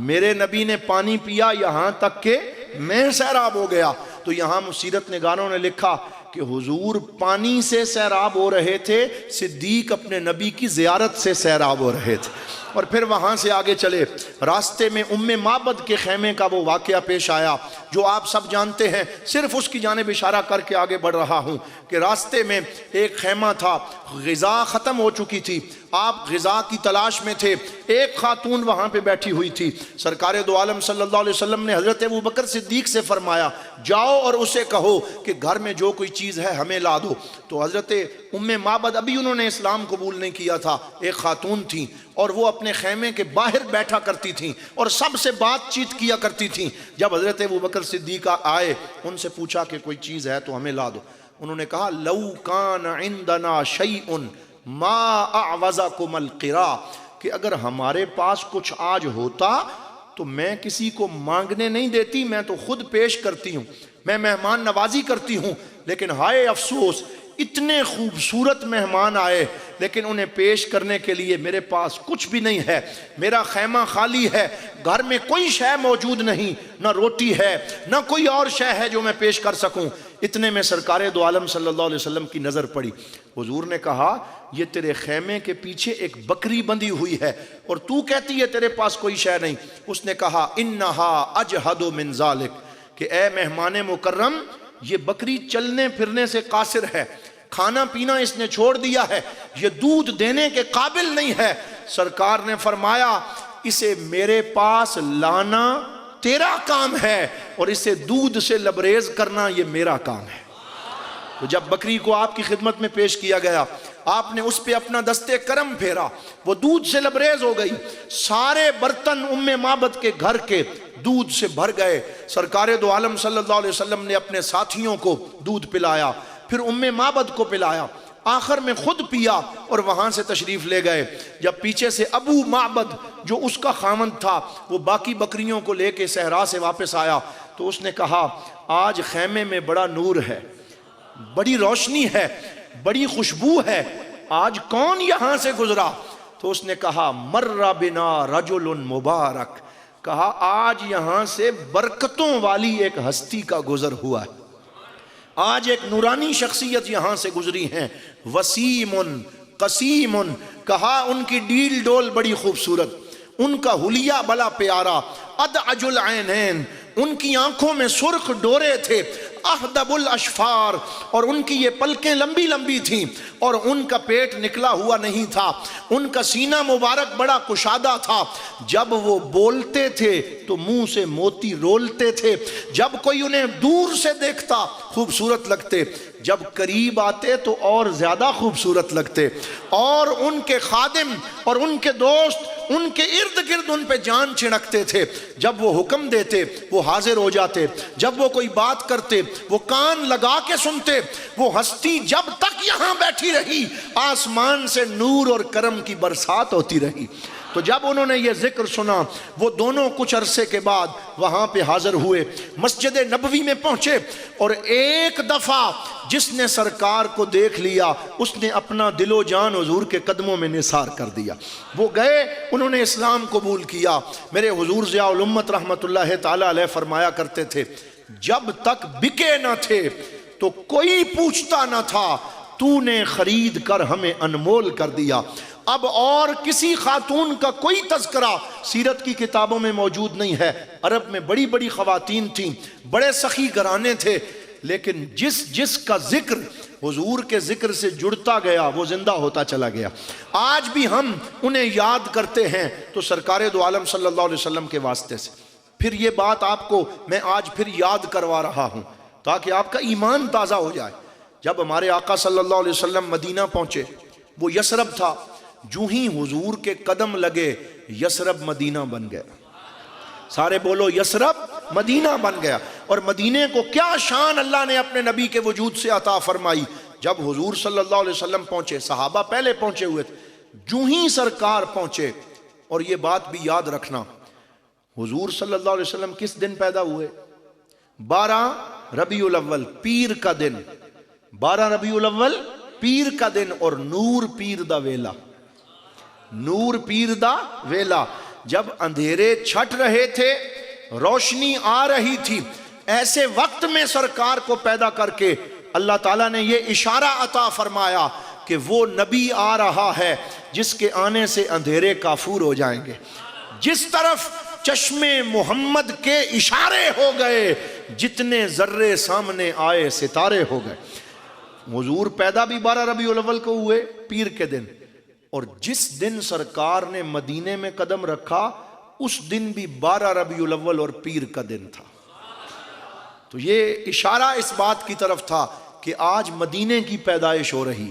میرے نبی نے پانی پیا یہاں تک کہ میں سیراب ہو گیا۔ تو یہاں سیرت نگاروں نے لکھا کہ حضور پانی سے سیراب ہو رہے تھے، صدیق اپنے نبی کی زیارت سے سیراب ہو رہے تھے۔ اور پھر وہاں سے آگے چلے، راستے میں ام معبد کے خیمے کا وہ واقعہ پیش آیا جو آپ سب جانتے ہیں، صرف اس کی جانب اشارہ کر کے آگے بڑھ رہا ہوں کہ راستے میں ایک خیمہ تھا، غذا ختم ہو چکی تھی، آپ غذا کی تلاش میں تھے، ایک خاتون وہاں پہ بیٹھی ہوئی تھی، سرکار دو عالم صلی اللہ علیہ وسلم نے حضرت ابوبکر صدیق سے فرمایا جاؤ اور اسے کہو کہ گھر میں جو کوئی چیز ہے ہمیں لا دو۔ تو حضرت ام معبد ابھی انہوں نے اسلام قبول نہیں کیا تھا، ایک خاتون تھی، اور وہ اپنے خیمے کے باہر بیٹھا کرتی تھیں اور سب سے بات چیت کیا کرتی تھیں۔ جب حضرت ابوبکر صدیق آئے، ان سے پوچھا کہ کوئی چیز ہے تو ہمیں لا دو، انہوں نے کہا لو کان عندنا شیء ما اعوزکم القرا، کہ اگر ہمارے پاس کچھ آج ہوتا تو میں کسی کو مانگنے نہیں دیتی، میں تو خود پیش کرتی ہوں، میں مہمان نوازی کرتی ہوں، لیکن ہائے افسوس اتنے خوبصورت مہمان آئے لیکن انہیں پیش کرنے کے لیے میرے پاس کچھ بھی نہیں ہے، میرا خیمہ خالی ہے، گھر میں کوئی شے موجود نہیں، نہ روٹی ہے نہ کوئی اور شے ہے جو میں پیش کر سکوں۔ اتنے میں سرکار دو عالم صلی اللہ علیہ وسلم کی نظر پڑی، حضور نے کہا یہ تیرے خیمے کے پیچھے ایک بکری بندھی ہوئی ہے اور تو کہتی ہے تیرے پاس کوئی شے نہیں۔ اس نے کہا انہا اجہد من ذالک، کہ اے مہمان مکرم یہ بکری چلنے پھرنے سے قاصر ہے، کھانا پینا اس نے چھوڑ دیا ہے، یہ دودھ دینے کے قابل نہیں ہے۔ سرکار نے فرمایا اسے میرے پاس لانا تیرا کام ہے اور اسے دودھ سے لبریز کرنا یہ میرا کام ہے۔ تو جب بکری کو آپ کی خدمت میں پیش کیا گیا، آپ نے اس پہ اپنا دستے کرم پھیرا، وہ دودھ سے لبریز ہو گئی، سارے برتن ام معبد کے گھر کے دودھ سے بھر گئے۔ سرکار دو عالم صلی اللہ علیہ وسلم نے اپنے ساتھیوں کو دودھ پلایا، پھر ام معبد کو پلایا، آخر میں خود پیا اور وہاں سے تشریف لے گئے۔ جب پیچھے سے ابو معبد جو اس کا خامند تھا وہ باقی بکریوں کو لے کے صحرا سے واپس آیا تو اس نے کہا آج خیمے میں بڑا نور ہے، بڑی روشنی ہے، بڑی خوشبو ہے، آج کون یہاں سے گزرا؟ تو اس نے کہا مر بنا رجل مبارک، کہا آج یہاں سے برکتوں والی ایک ہستی کا گزر ہوا ہے، آج ایک نورانی شخصیت یہاں سے گزری ہیں، وسیم قسیم، کہا ان کی ڈیل ڈول بڑی خوبصورت، ان کا حلیہ بلا پیارا، ادعج العینین، ان کی آنکھوں میں سرخ ڈورے تھے، احدب الاشفار، اور ان کی یہ پلکیں لمبی لمبی تھیں اور ان کا پیٹ نکلا ہوا نہیں تھا، ان کا سینہ مبارک بڑا کشادہ تھا، جب وہ بولتے تھے تو منہ سے موتی رولتے تھے، جب کوئی انہیں دور سے دیکھتا خوبصورت لگتے، جب قریب آتے تو اور زیادہ خوبصورت لگتے، اور ان کے خادم اور ان کے دوست ان کے ارد گرد ان پہ جان چھڑکتے تھے، جب وہ حکم دیتے وہ حاضر ہو جاتے، جب وہ کوئی بات کرتے وہ کان لگا کے سنتے، وہ ہستی جب تک یہاں بیٹھی رہی آسمان سے نور اور کرم کی برسات ہوتی رہی۔ تو جب انہوں نے یہ ذکر سنا وہ دونوں کچھ عرصے کے بعد وہاں پہ حاضر ہوئے، مسجد نبوی میں پہنچے، اور ایک دفعہ جس نے سرکار کو دیکھ لیا اس نے اپنا دل و جان حضور کے قدموں میں نثار کر دیا۔ وہ گئے، انہوں نے اسلام قبول کیا۔ میرے حضور ضیاء الامت رحمت اللہ تعالی علیہ فرمایا کرتے تھے جب تک بکے نہ تھے تو کوئی پوچھتا نہ تھا، تو نے خرید کر ہمیں انمول کر دیا۔ اب اور کسی خاتون کا کوئی تذکرہ سیرت کی کتابوں میں موجود نہیں ہے۔ عرب میں بڑی بڑی خواتین تھیں، بڑے سخی گھرانے تھے، لیکن جس کا ذکر حضور کے ذکر سے جڑتا گیا وہ زندہ ہوتا چلا گیا۔ آج بھی ہم انہیں یاد کرتے ہیں تو سرکار دو عالم صلی اللہ علیہ وسلم کے واسطے سے۔ پھر یہ بات آپ کو میں آج پھر یاد کروا رہا ہوں تاکہ آپ کا ایمان تازہ ہو جائے۔ جب ہمارے آقا صلی اللہ علیہ وسلم مدینہ پہنچے، وہ یثرب تھا، جو ہی حضور کے قدم لگے یثرب مدینہ بن گیا۔ سارے بولو یثرب مدینہ بن گیا۔ اور مدینے کو کیا شان اللہ نے اپنے نبی کے وجود سے عطا فرمائی۔ جب حضور صلی اللہ علیہ وسلم پہنچے، صحابہ پہلے پہنچے ہوئے تھے، جو ہی سرکار پہنچے، اور یہ بات بھی یاد رکھنا حضور صلی اللہ علیہ وسلم کس دن پیدا ہوئے؟ 12 ربیع الاول، پیر کا دن۔ 12 ربیع الاول پیر کا دن، اور نور پیر دا ویلا، نور پیر دا ویلا۔ جب اندھیرے چھٹ رہے تھے، روشنی آ رہی تھی، ایسے وقت میں سرکار کو پیدا کر کے اللہ تعالیٰ نے یہ اشارہ عطا فرمایا کہ وہ نبی آ رہا ہے جس کے آنے سے اندھیرے کافور ہو جائیں گے۔ جس طرف چشم محمد کے اشارے ہو گئے، جتنے ذرے سامنے آئے ستارے ہو گئے۔ حضور پیدا بھی 12 ربیع الاول کو ہوئے، پیر کے دن، اور جس دن سرکار نے مدینے میں قدم رکھا اس دن بھی 12 ربیع الاول اور پیر کا دن تھا۔ تو یہ اشارہ اس بات کی طرف تھا کہ آج مدینے کی پیدائش ہو رہی۔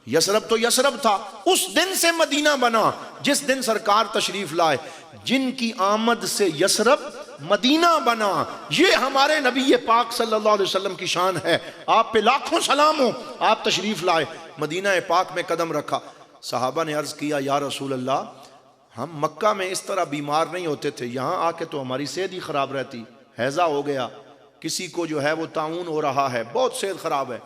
یثرب تو یثرب تھا، اس دن سے مدینہ بنا جس دن سرکار تشریف لائے۔ جن کی آمد سے یثرب مدینہ بنا، یہ ہمارے نبی پاک صلی اللہ علیہ وسلم کی شان ہے۔ آپ پہ لاکھوں سلام ہو، آپ تشریف لائے، مدینہ پاک میں قدم رکھا۔ صحابہ نے عرض کیا یا رسول اللہ، ہم مکہ میں اس طرح بیمار نہیں ہوتے تھے، یہاں آ کے تو ہماری صحت ہی خراب رہتی، ہیضہ ہو گیا، کسی کو جو ہے وہ طاعون ہو رہا ہے، بہت صحت خراب ہے،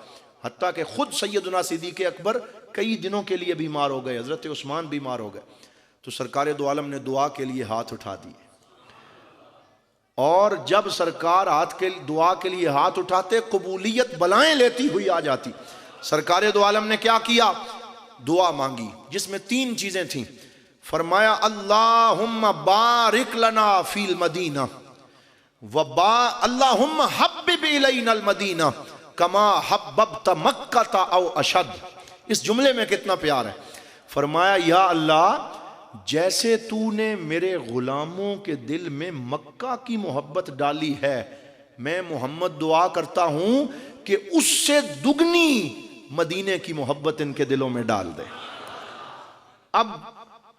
حتیٰ کہ خود سیدنا صدیق اکبر کئی دنوں کے لیے بیمار ہو گئے، حضرت عثمان بیمار ہو گئے۔ تو سرکار دو عالم نے دعا کے لیے ہاتھ اٹھا دیے، اور جب سرکار دعا کے لیے ہاتھ اٹھاتے قبولیت بلائیں لیتی ہوئی آ جاتی۔ سرکار دو عالم نے کیا کیا؟ دعا مانگی جس میں 3 چیزیں تھیں۔ فرمایا اللہم بارک لنا فی المدینہ اللہم حبب الینا المدینہ کما حببت مکہ او اشد۔ اس جملے میں کتنا پیار ہے۔ فرمایا یا اللہ، جیسے تو نے میرے غلاموں کے دل میں مکہ کی محبت ڈالی ہے، میں محمد دعا کرتا ہوں کہ اس سے دگنی مدینے کی محبت ان کے دلوں میں ڈال دے۔ اب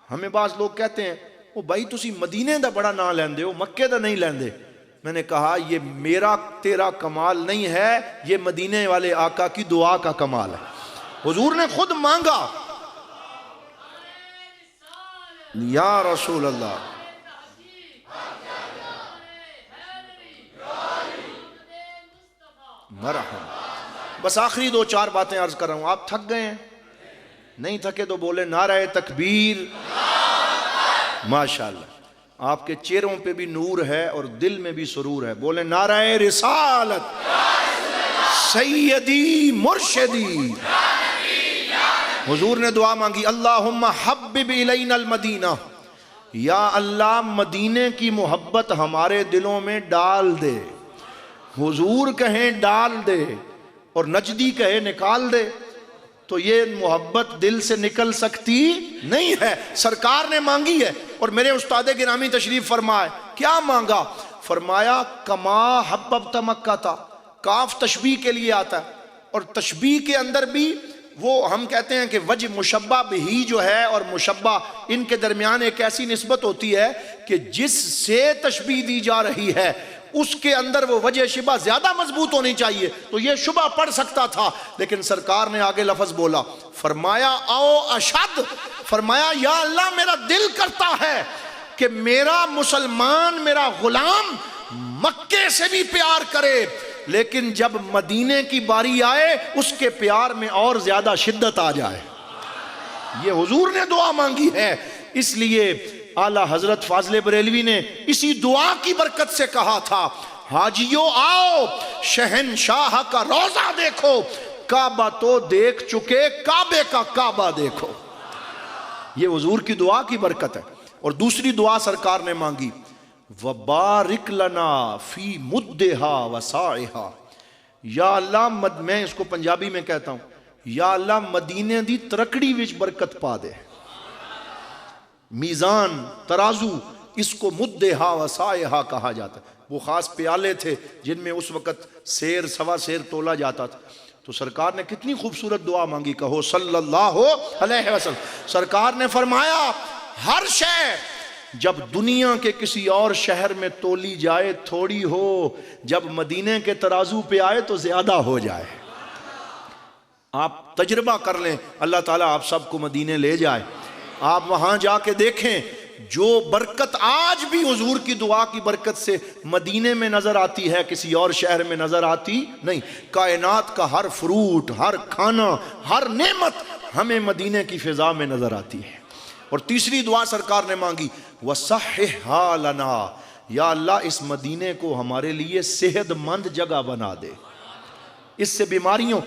ہمیں بعض لوگ کہتے ہیں وہ بھائی تسی مدینے دا بڑا نام لیندے ہو، مکے دا نہیں لیندے۔ میں نے کہا یہ میرا تیرا کمال نہیں ہے، یہ مدینے والے آقا کی دعا کا کمال ہے۔ حضور نے خود مانگا یا رسول اللہ، مرحبا۔ بس آخری 2-4 باتیں عرض کر رہا ہوں۔ آپ تھک گئے ہیں؟ نہیں تھکے تو بولے نعرہ تکبیر۔ ماشاءاللہ آپ کے چہروں پہ بھی نور ہے اور دل میں بھی سرور ہے، بولے نعرہ رسالت سیدی مرشدی۔ حضور نے دعا مانگی اللہم حبب الینا المدینہ، یا اللہ مدینے کی محبت ہمارے دلوں میں ڈال دے۔ حضور کہیں ڈال دے اور نجدی کہے نکال دے، تو یہ محبت دل سے نکل سکتی نہیں ہے۔ سرکار نے مانگی ہے، اور میرے استاد گرامی تشریف فرمائے کیا مانگا؟ فرمایا کما حببت مکہ تھا۔ کاف تشبیہ کے لیے آتا ہے، اور تشبیہ کے اندر بھی وہ ہم کہتے ہیں کہ وجہ مشبہ بھی جو ہے اور مشبہ، ان کے درمیان ایک ایسی نسبت ہوتی ہے کہ جس سے تشبیہ دی جا رہی ہے اس کے اندر وہ وجہ شبہ زیادہ مضبوط ہونی چاہیے تو یہ شبہ پڑھ سکتا تھا، لیکن سرکار نے آگے لفظ بولا، فرمایا او اشد، فرمایا یا اللہ میرا دل کرتا ہے کہ میرا مسلمان، میرا غلام مکے سے بھی پیار کرے، لیکن جب مدینے کی باری آئے اس کے پیار میں اور زیادہ شدت آ جائے۔ یہ حضور نے دعا مانگی ہے، اس لیے اعلیٰ حضرت فاضل بریلوی نے اسی دعا کی برکت سے کہا تھا، حاجیو آؤ شہنشاہ کا روزہ دیکھو، کعبہ تو دیکھ چکے کعبے کا کعبہ دیکھو۔ یہ حضور کی دعا کی برکت ہے۔ اور دوسری دعا سرکار نے مانگی، وبارک لنا فی مدھا وسائہا، یا اللہ میں اس کو پنجابی میں کہتا ہوں، یا اللہ مدینے دی ترکڑی وچ برکت پا دے۔ میزان، ترازو، اس کو مدھا وسائہا کہا جاتا ہے۔ وہ خاص پیالے تھے جن میں اس وقت سیر سوا سیر تولا جاتا تھا۔ تو سرکار نے کتنی خوبصورت دعا مانگی، کہو صلی اللہ علیہ وسلم۔ سرکار نے فرمایا ہر شے جب دنیا کے کسی اور شہر میں تولی جائے تھوڑی ہو، جب مدینے کے ترازو پہ آئے تو زیادہ ہو جائے۔ آپ تجربہ کر لیں، اللہ تعالیٰ آپ سب کو مدینے لے جائے، آپ وہاں جا کے دیکھیں جو برکت آج بھی حضور کی دعا کی برکت سے مدینے میں نظر آتی ہے کسی اور شہر میں نظر آتی نہیں۔ کائنات کا ہر فروٹ، ہر کھانا، ہر نعمت ہمیں مدینے کی فضا میں نظر آتی ہے۔ اور تیسری دعا سرکار نے مانگی، وَصَحِّحَا لَنَا، یا اللہ اس مدینے کو ہمارے لیے صحت مند جگہ بنا دے، اس سے بیماریوں،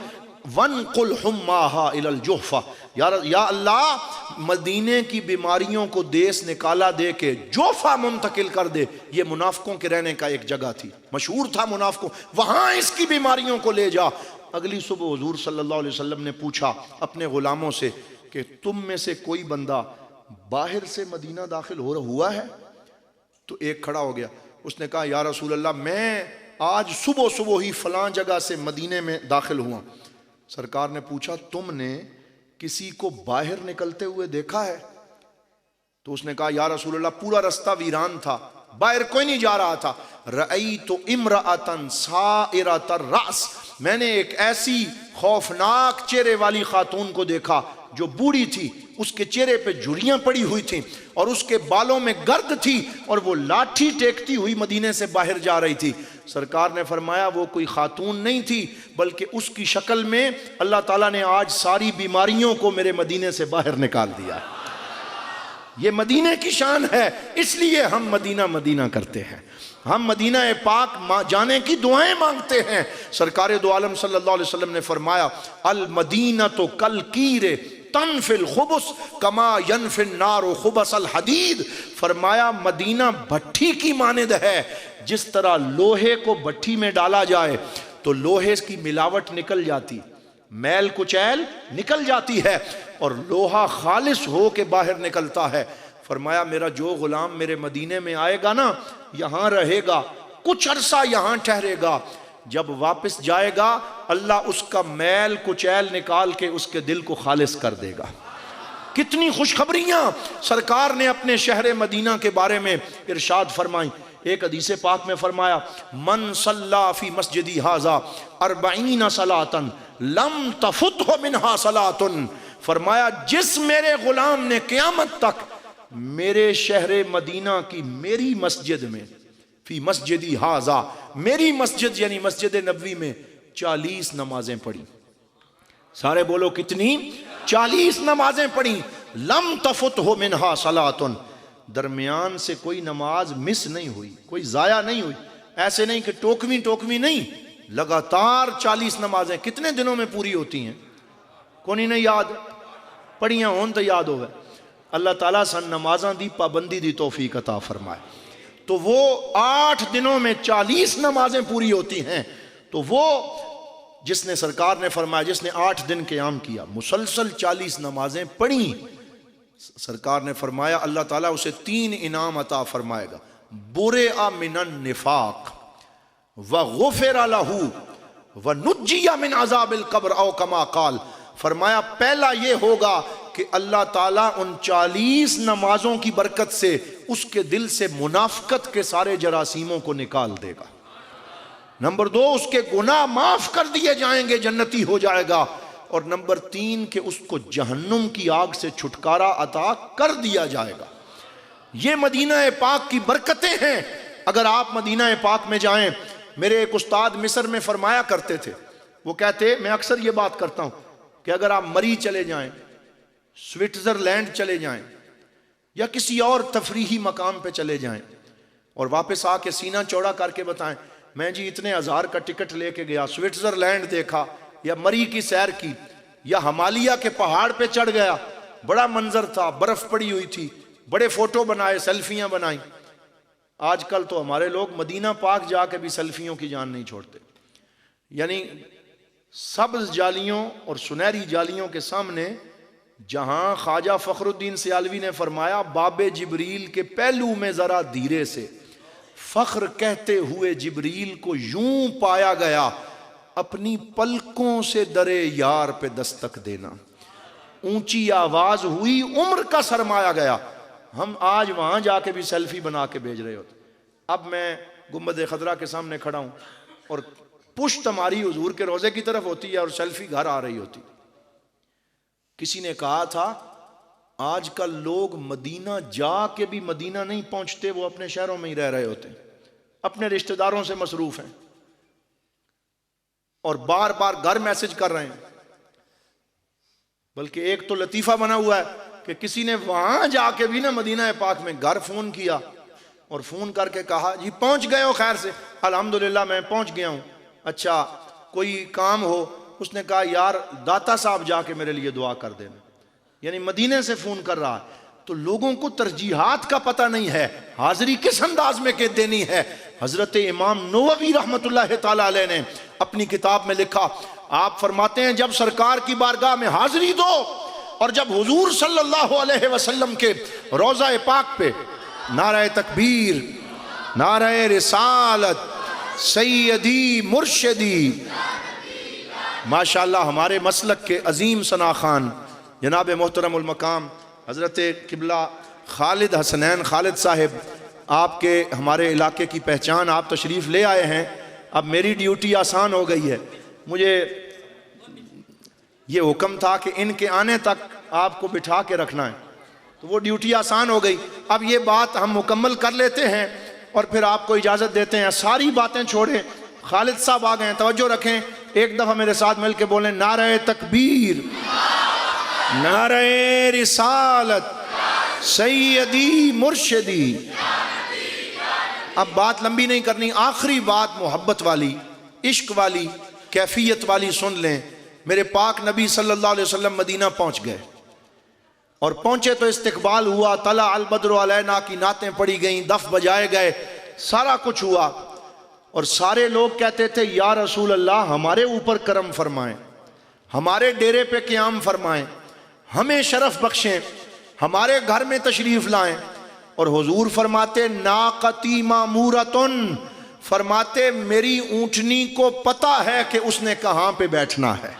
وَانْقُلْ حُمَّاهَا إِلَى الْجُحْفَةِ، یا اللہ مدینے کی بیماریوں کو دیس نکالا دے کے جوفہ منتقل کر دے۔ یہ منافقوں کے رہنے کا ایک جگہ تھی، مشہور تھا منافقوں، وہاں اس کی بیماریوں کو لے جا۔ اگلی صبح حضور صلی اللہ علیہ وسلم نے پوچھا اپنے غلاموں سے کہ تم میں سے کوئی بندہ باہر سے مدینہ داخل ہوا ہے؟ تو ایک کھڑا ہو گیا، اس نے کہا یا رسول اللہ میں آج صبح ہی فلاں جگہ سے مدینے میں داخل ہوا۔ سرکار نے پوچھا تم نے کسی کو باہر نکلتے ہوئے دیکھا ہے؟ تو اس نے کہا یا رسول اللہ پورا رستہ ویران تھا، باہر کوئی نہیں جا رہا تھا۔ رأیت امرأة سائرۃ الرأس، میں نے ایک ایسی خوفناک چہرے والی خاتون کو دیکھا جو بوڑھی تھی، اس کے چہرے پہ جھریاں پڑی ہوئی تھیں اور اس کے بالوں میں گرد تھی اور وہ لاٹھی ٹیکتی ہوئی مدینے سے باہر جا رہی تھی۔ سرکار نے فرمایا وہ کوئی خاتون نہیں تھی بلکہ اس کی شکل میں اللہ تعالیٰ نے آج ساری بیماریوں کو میرے مدینے سے باہر نکال دیا۔ یہ مدینے کی شان ہے، اس لیے ہم مدینہ مدینہ کرتے ہیں، ہم مدینہ پاک جانے کی دعائیں مانگتے ہیں۔ سرکار دو عالم صلی اللہ علیہ وسلم نے فرمایا المدینۃ کالکیر تنفی الخبث کما ینفی النار خبث الحدید، فرمایا مدینہ بھٹی کی مانند ہے، جس طرح لوہے کو بھٹی میں ڈالا جائے تو لوہے کی ملاوٹ نکل جاتی، میل کچیل نکل جاتی ہے اور لوہا خالص ہو کے باہر نکلتا ہے۔ فرمایا میرا جو غلام میرے مدینے میں آئے گا نا، یہاں رہے گا، کچھ عرصہ یہاں ٹھہرے گا، جب واپس جائے گا اللہ اس کا میل کچیل نکال کے اس کے دل کو خالص کر دے گا۔ کتنی خوشخبریاں سرکار نے اپنے شہر مدینہ کے بارے میں ارشاد فرمائیں۔ ایک حدیث پاک میں فرمایا من صلی فی مسجدی ھذا 40 صلاۃ لم تفته منها صلاۃ، فرمایا جس میرے غلام نے قیامت تک میرے شہر مدینہ کی میری مسجد میں، فی مسجدی ھذا، میری مسجد یعنی مسجد نبوی میں 40 نمازیں پڑھی، سارے بولو کتنی؟ 40 نمازیں پڑھی، لم تفته منها صلاۃ، درمیان سے کوئی نماز مس نہیں ہوئی، کوئی ضائع نہیں ہوئی، ایسے نہیں کہ ٹوکویں نہیں، لگاتار 40 نمازیں کتنے دنوں میں پوری ہوتی ہیں؟ کونی نہیں یاد پڑھیاں ہون تو یاد ہوئے۔ اللہ تعالیٰ سن نمازاں دی پابندی دی توفیق عطا فرمائے۔ تو وہ 8 دنوں میں 40 نمازیں پوری ہوتی ہیں، تو وہ جس نے سرکار نے فرمایا جس نے 8 دن قیام کیا، مسلسل 40 نمازیں پڑھیں، سرکار نے فرمایا اللہ تعالیٰ اسے 3 انعام عطا فرمائے گا، برئ من النفاق وغفر لہ ونجی من عذاب القبر او کما قال، فرمایا پہلا یہ ہوگا کہ اللہ تعالیٰ ان 40 نمازوں کی برکت سے اس کے دل سے منافقت کے سارے جراثیموں کو نکال دے گا۔ نمبر 2، اس کے گناہ معاف کر دیے جائیں گے، جنتی ہو جائے گا۔ اور نمبر 3 کہ اس کو جہنم کی آگ سے چھٹکارا عطا کر دیا جائے گا۔ یہ مدینہ پاک کی برکتیں ہیں۔ اگر آپ مدینہ پاک میں جائیں، میرے ایک استاد مصر میں فرمایا کرتے تھے، وہ کہتے، میں اکثر یہ بات کرتا ہوں کہ اگر آپ مری چلے جائیں، سوئٹزرلینڈ چلے جائیں، یا کسی اور تفریحی مقام پہ چلے جائیں اور واپس آ کے سینہ چوڑا کر کے بتائیں میں جی اتنے ہزار کا ٹکٹ لے کے گیا، سوئٹزرلینڈ دیکھا، یا مری کی سیر کی، یا ہمالیہ کے پہاڑ پہ چڑھ گیا، بڑا منظر تھا، برف پڑی ہوئی تھی، بڑے فوٹو بنائے، سیلفیاں بنائیں۔ آج کل تو ہمارے لوگ مدینہ پاک جا کے بھی سیلفیوں کی جان نہیں چھوڑتے۔ یعنی سبز جالیوں اور سنہری جالیوں کے سامنے جہاں خواجہ فخر الدین سیالوی نے فرمایا باب جبریل کے پہلو میں ذرا دھیرے سے فخر کہتے ہوئے جبریل کو یوں پایا گیا، اپنی پلکوں سے درے یار پہ دستک دینا، اونچی آواز ہوئی، عمر کا سرمایا گیا۔ ہم آج وہاں جا کے بھی سیلفی بنا کے بھیج رہے ہوتے۔ اب میں گنبد خضرا کے سامنے کھڑا ہوں اور پشت ہماری حضور کے روضے کی طرف ہوتی ہے اور سیلفی گھر آ رہی ہوتی۔ کسی نے کہا تھا آج کل لوگ مدینہ جا کے بھی مدینہ نہیں پہنچتے، وہ اپنے شہروں میں ہی رہ رہے ہوتے ہیں، اپنے رشتہ داروں سے مصروف ہیں اور بار بار گھر میسج کر رہے ہیں۔ بلکہ ایک تو لطیفہ بنا ہوا ہے کہ کسی نے وہاں جا کے بھی نا مدینہ پاک میں گھر فون کیا اور فون کر کے کہا جی پہنچ گئے ہو خیر سے؟ الحمدللہ میں پہنچ گیا ہوں۔ اچھا کوئی کام ہو؟ اس نے کہا یار داتا صاحب جا کے میرے لیے دعا کر دینا۔ یعنی مدینے سے فون کر رہا ہے۔ تو لوگوں کو ترجیحات کا پتہ نہیں ہے، حاضری کس انداز میں کہ دینی ہے۔ حضرت امام نووی رحمت اللہ تعالی علیہ نے اپنی کتاب میں لکھا، آپ فرماتے ہیں جب سرکار کی بارگاہ میں حاضری دو اور جب حضور صلی اللہ علیہ وسلم کے روضہ پاک پہ نعرہ تکبیر، نعرہ رسالت، سیدی مرشدی، ماشاءاللہ ہمارے مسلک کے عظیم ثنا خان جناب محترم المقام حضرت قبلہ خالد حسنین خالد صاحب، آپ کے ہمارے علاقے کی پہچان، آپ تشریف لے آئے ہیں۔ اب میری ڈیوٹی آسان ہو گئی ہے، مجھے یہ حکم تھا کہ ان کے آنے تک آپ کو بٹھا کے رکھنا ہے، تو وہ ڈیوٹی آسان ہو گئی۔ اب یہ بات ہم مکمل کر لیتے ہیں اور پھر آپ کو اجازت دیتے ہیں۔ ساری باتیں چھوڑیں، خالد صاحب آ گئے ہیں، توجہ رکھیں، ایک دفعہ میرے ساتھ مل کے بولیں نعرہ تکبیر، نعرہ رسالت، سیدی مرشدی۔ اب بات لمبی نہیں کرنی، آخری بات محبت والی، عشق والی، کیفیت والی سن لیں۔ میرے پاک نبی صلی اللہ علیہ وسلم مدینہ پہنچ گئے اور پہنچے تو استقبال ہوا، طلع البدر علینا کی نعتیں پڑھی گئیں، دف بجائے گئے، سارا کچھ ہوا۔ اور سارے لوگ کہتے تھے یا رسول اللہ ہمارے اوپر کرم فرمائیں، ہمارے ڈیرے پہ قیام فرمائیں، ہمیں شرف بخشیں، ہمارے گھر میں تشریف لائیں۔ اور حضور فرماتے ناقتی مامورتن، فرماتے میری اونٹنی کو پتہ ہے کہ اس نے کہاں پہ بیٹھنا ہے۔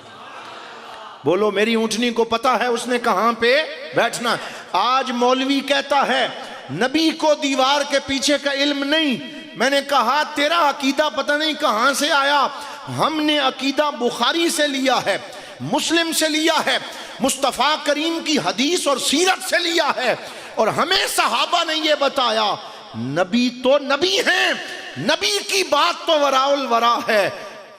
بولو میری اونٹنی کو پتہ ہے اس نے کہاں پہ بیٹھنا ہے۔ آج مولوی کہتا ہے نبی کو دیوار کے پیچھے کا علم نہیں۔ میں نے کہا تیرا عقیدہ پتہ نہیں کہاں سے آیا، ہم نے عقیدہ بخاری سے لیا ہے، مسلم سے لیا ہے، مصطفیٰ کریم کی حدیث اور سیرت سے لیا ہے، اور ہمیں صحابہ نے یہ بتایا نبی تو نبی ہیں، نبی کی بات تو وراء الورا ہے۔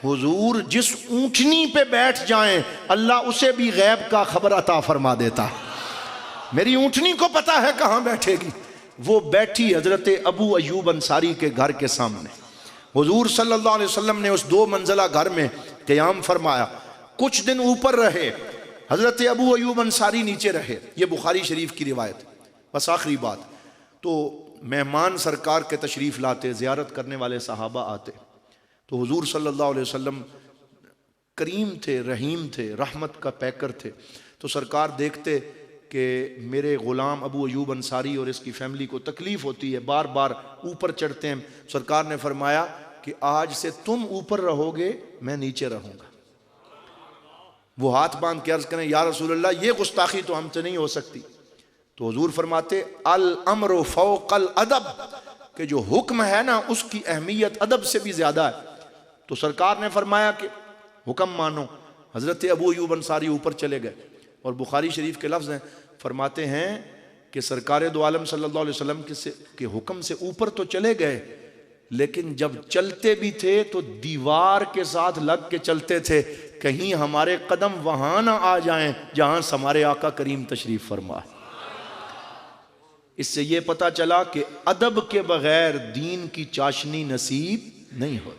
حضور جس اونٹنی پہ بیٹھ جائیں اللہ اسے بھی غیب کا خبر عطا فرما دیتا ہے۔ میری اونٹنی کو پتہ ہے کہاں بیٹھے گی۔ وہ بیٹھی حضرت ابو ایوب انصاری کے گھر کے سامنے۔ حضور صلی اللہ علیہ وسلم نے اس 2 منزلہ گھر میں قیام فرمایا، کچھ دن اوپر رہے، حضرت ابو ایوب انصاری نیچے رہے۔ یہ بخاری شریف کی روایت۔ بس آخری بات، تو مہمان سرکار کے تشریف لاتے، زیارت کرنے والے صحابہ آتے، تو حضور صلی اللہ علیہ وسلم کریم تھے، رحیم تھے، رحمت کا پیکر تھے۔ تو سرکار دیکھتے کہ میرے غلام ابو ایوب انصاری اور اس کی فیملی کو تکلیف ہوتی ہے، بار بار اوپر چڑھتے ہیں۔ سرکار نے فرمایا کہ آج سے تم اوپر رہو گے، میں نیچے رہوں گا۔ وہ ہاتھ باندھ کے عرض کریں یا رسول اللہ یہ گستاخی تو ہم سے نہیں ہو سکتی، تو حضور فرماتے الامر فوق الادب، کہ جو حکم ہے نا اس کی اہمیت ادب سے بھی زیادہ ہے۔ تو سرکار نے فرمایا کہ حکم مانو۔ حضرت ابو ایوب انصاری اوپر چلے گئے، اور بخاری شریف کے لفظ ہیں، فرماتے ہیں کہ سرکار دو عالم صلی اللہ علیہ وسلم کے حکم سے اوپر تو چلے گئے، لیکن جب چلتے بھی تھے تو دیوار کے ساتھ لگ کے چلتے تھے، کہیں ہمارے قدم وہاں نہ آ جائیں جہاں ہمارے آقا کریم تشریف فرما۔ اس سے یہ پتہ چلا کہ ادب کے بغیر دین کی چاشنی نصیب نہیں ہو۔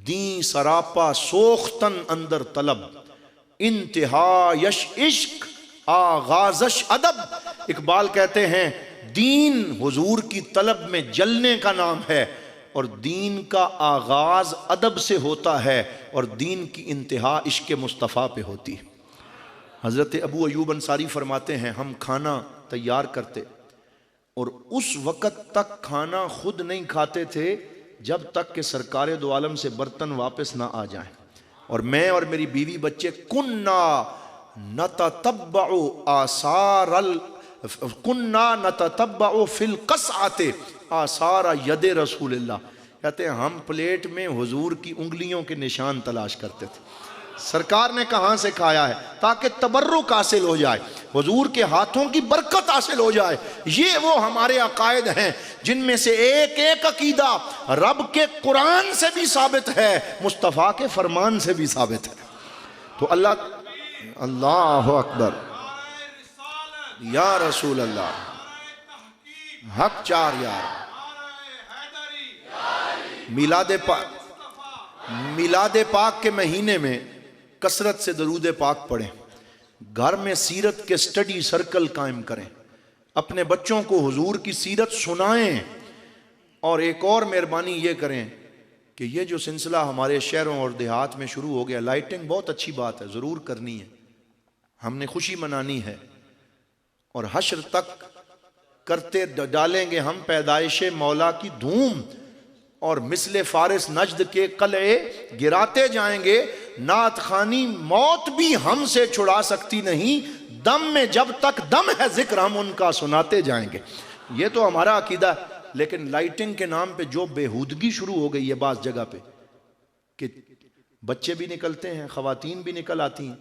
دین سراپا سوختن اندر طلب، انتہا یش عشق آغازش ادب۔ اقبال کہتے ہیں دین حضور کی طلب میں جلنے کا نام ہے، اور دین کا آغاز ادب سے ہوتا ہے، اور دین کی انتہا عشق مصطفیٰ پہ ہوتی ہے۔ حضرت ابو ایوب انصاری فرماتے ہیں ہم کھانا تیار کرتے، اور اس وقت تک کھانا خود نہیں کھاتے تھے جب تک کہ سرکار دو عالم سے برتن واپس نہ آ جائیں، اور میں اور میری بیوی بچے کننا نتتبع فی القصعۃ آثار ید رسول اللہ، کہتے ہیں ہم پلیٹ میں حضور کی انگلیوں کے نشان تلاش کرتے تھے، سرکار نے کہاں سے کھایا ہے، تاکہ تبرک حاصل ہو جائے، حضور کے ہاتھوں کی برکت حاصل ہو جائے۔ یہ وہ ہمارے عقائد ہیں جن میں سے ایک ایک عقیدہ رب کے قرآن سے بھی ثابت ہے، مصطفیٰ کے فرمان سے بھی ثابت ہے۔ تو اللہ اکبر یا رسول اللہ، حق چار یار، میلاد پاک کے مہینے میں کثرت سے درود پاک پڑھیں، گھر میں سیرت کے سٹڈی سرکل قائم کریں، اپنے بچوں کو حضور کی سیرت سنائیں، اور ایک اور مہربانی یہ کریں کہ یہ جو سلسلہ ہمارے شہروں اور دیہات میں شروع ہو گیا، لائٹنگ بہت اچھی بات ہے، ضرور کرنی ہے، ہم نے خوشی منانی ہے، اور حشر تک کرتے ڈالیں گے ہم پیدائش مولا کی دھوم، اور مثل فارس نجد کے قلعے گراتے جائیں گے، نعت خوانی موت بھی ہم سے چھڑا سکتی نہیں، دم میں جب تک دم ہے ذکر ہم ان کا سناتے جائیں گے۔ یہ تو ہمارا عقیدہ ہے، لیکن لائٹنگ کے نام پہ جو بےہودگی شروع ہو گئی ہے بعض جگہ پہ، کہ بچے بھی نکلتے ہیں، خواتین بھی نکل آتی ہیں،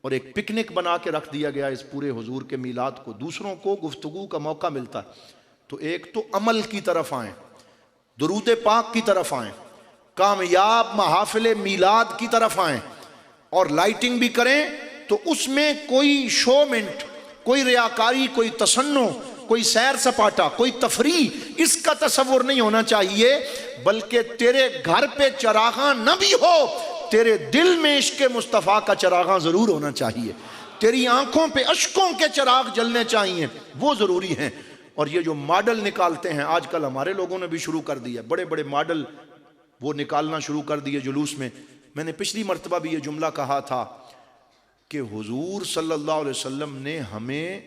اور ایک پکنک بنا کے رکھ دیا گیا اس پورے حضور کے میلاد کو، دوسروں کو گفتگو کا موقع ملتا ہے۔ تو ایک تو عمل کی طرف آئیں، درود پاک کی طرف آئیں، کامیاب محافل میلاد کی طرف آئیں، اور لائٹنگ بھی کریں تو اس میں کوئی شومنٹ، کوئی ریاکاری، کوئی تصنع، کوئی سیر سپاٹا، کوئی تفریح، اس کا تصور نہیں ہونا چاہیے، بلکہ تیرے گھر پہ چراغاں نہ بھی ہو، تیرے دل میں عشق مصطفیٰ کا چراغاں ضرور ہونا چاہیے، تیری آنکھوں پہ اشکوں کے چراغ جلنے چاہیے، وہ ضروری ہیں۔ اور یہ جو ماڈل نکالتے ہیں آج کل ہمارے لوگوں نے بھی شروع کر دیا، بڑے بڑے ماڈل وہ نکالنا شروع کر دیے جلوس میں۔ میں نے پچھلی مرتبہ بھی یہ جملہ کہا تھا کہ حضور صلی اللہ علیہ وسلم نے ہمیں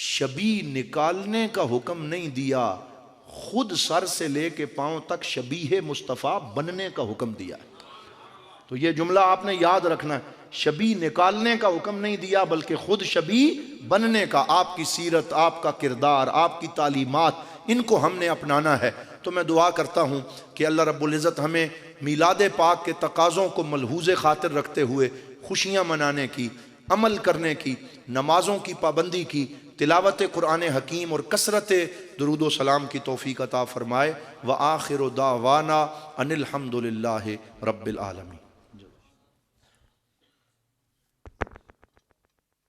شبیہ نکالنے کا حکم نہیں دیا، خود سر سے لے کے پاؤں تک شبیہ مصطفیٰ بننے کا حکم دیا۔ تو یہ جملہ آپ نے یاد رکھنا ہے، شبیہ نکالنے کا حکم نہیں دیا بلکہ خود شبیہ بننے کا۔ آپ کی سیرت، آپ کا کردار، آپ کی تعلیمات، ان کو ہم نے اپنانا ہے۔ تو میں دعا کرتا ہوں کہ اللہ رب العزت ہمیں میلاد پاک کے تقاضوں کو ملحوظ خاطر رکھتے ہوئے خوشیاں منانے کی، عمل کرنے کی، نمازوں کی پابندی کی، تلاوت قرآن حکیم اور کثرت درود و سلام کی توفیق عطا فرمائے۔ وآخر دعوانا ان الحمد للہ رب العالمین۔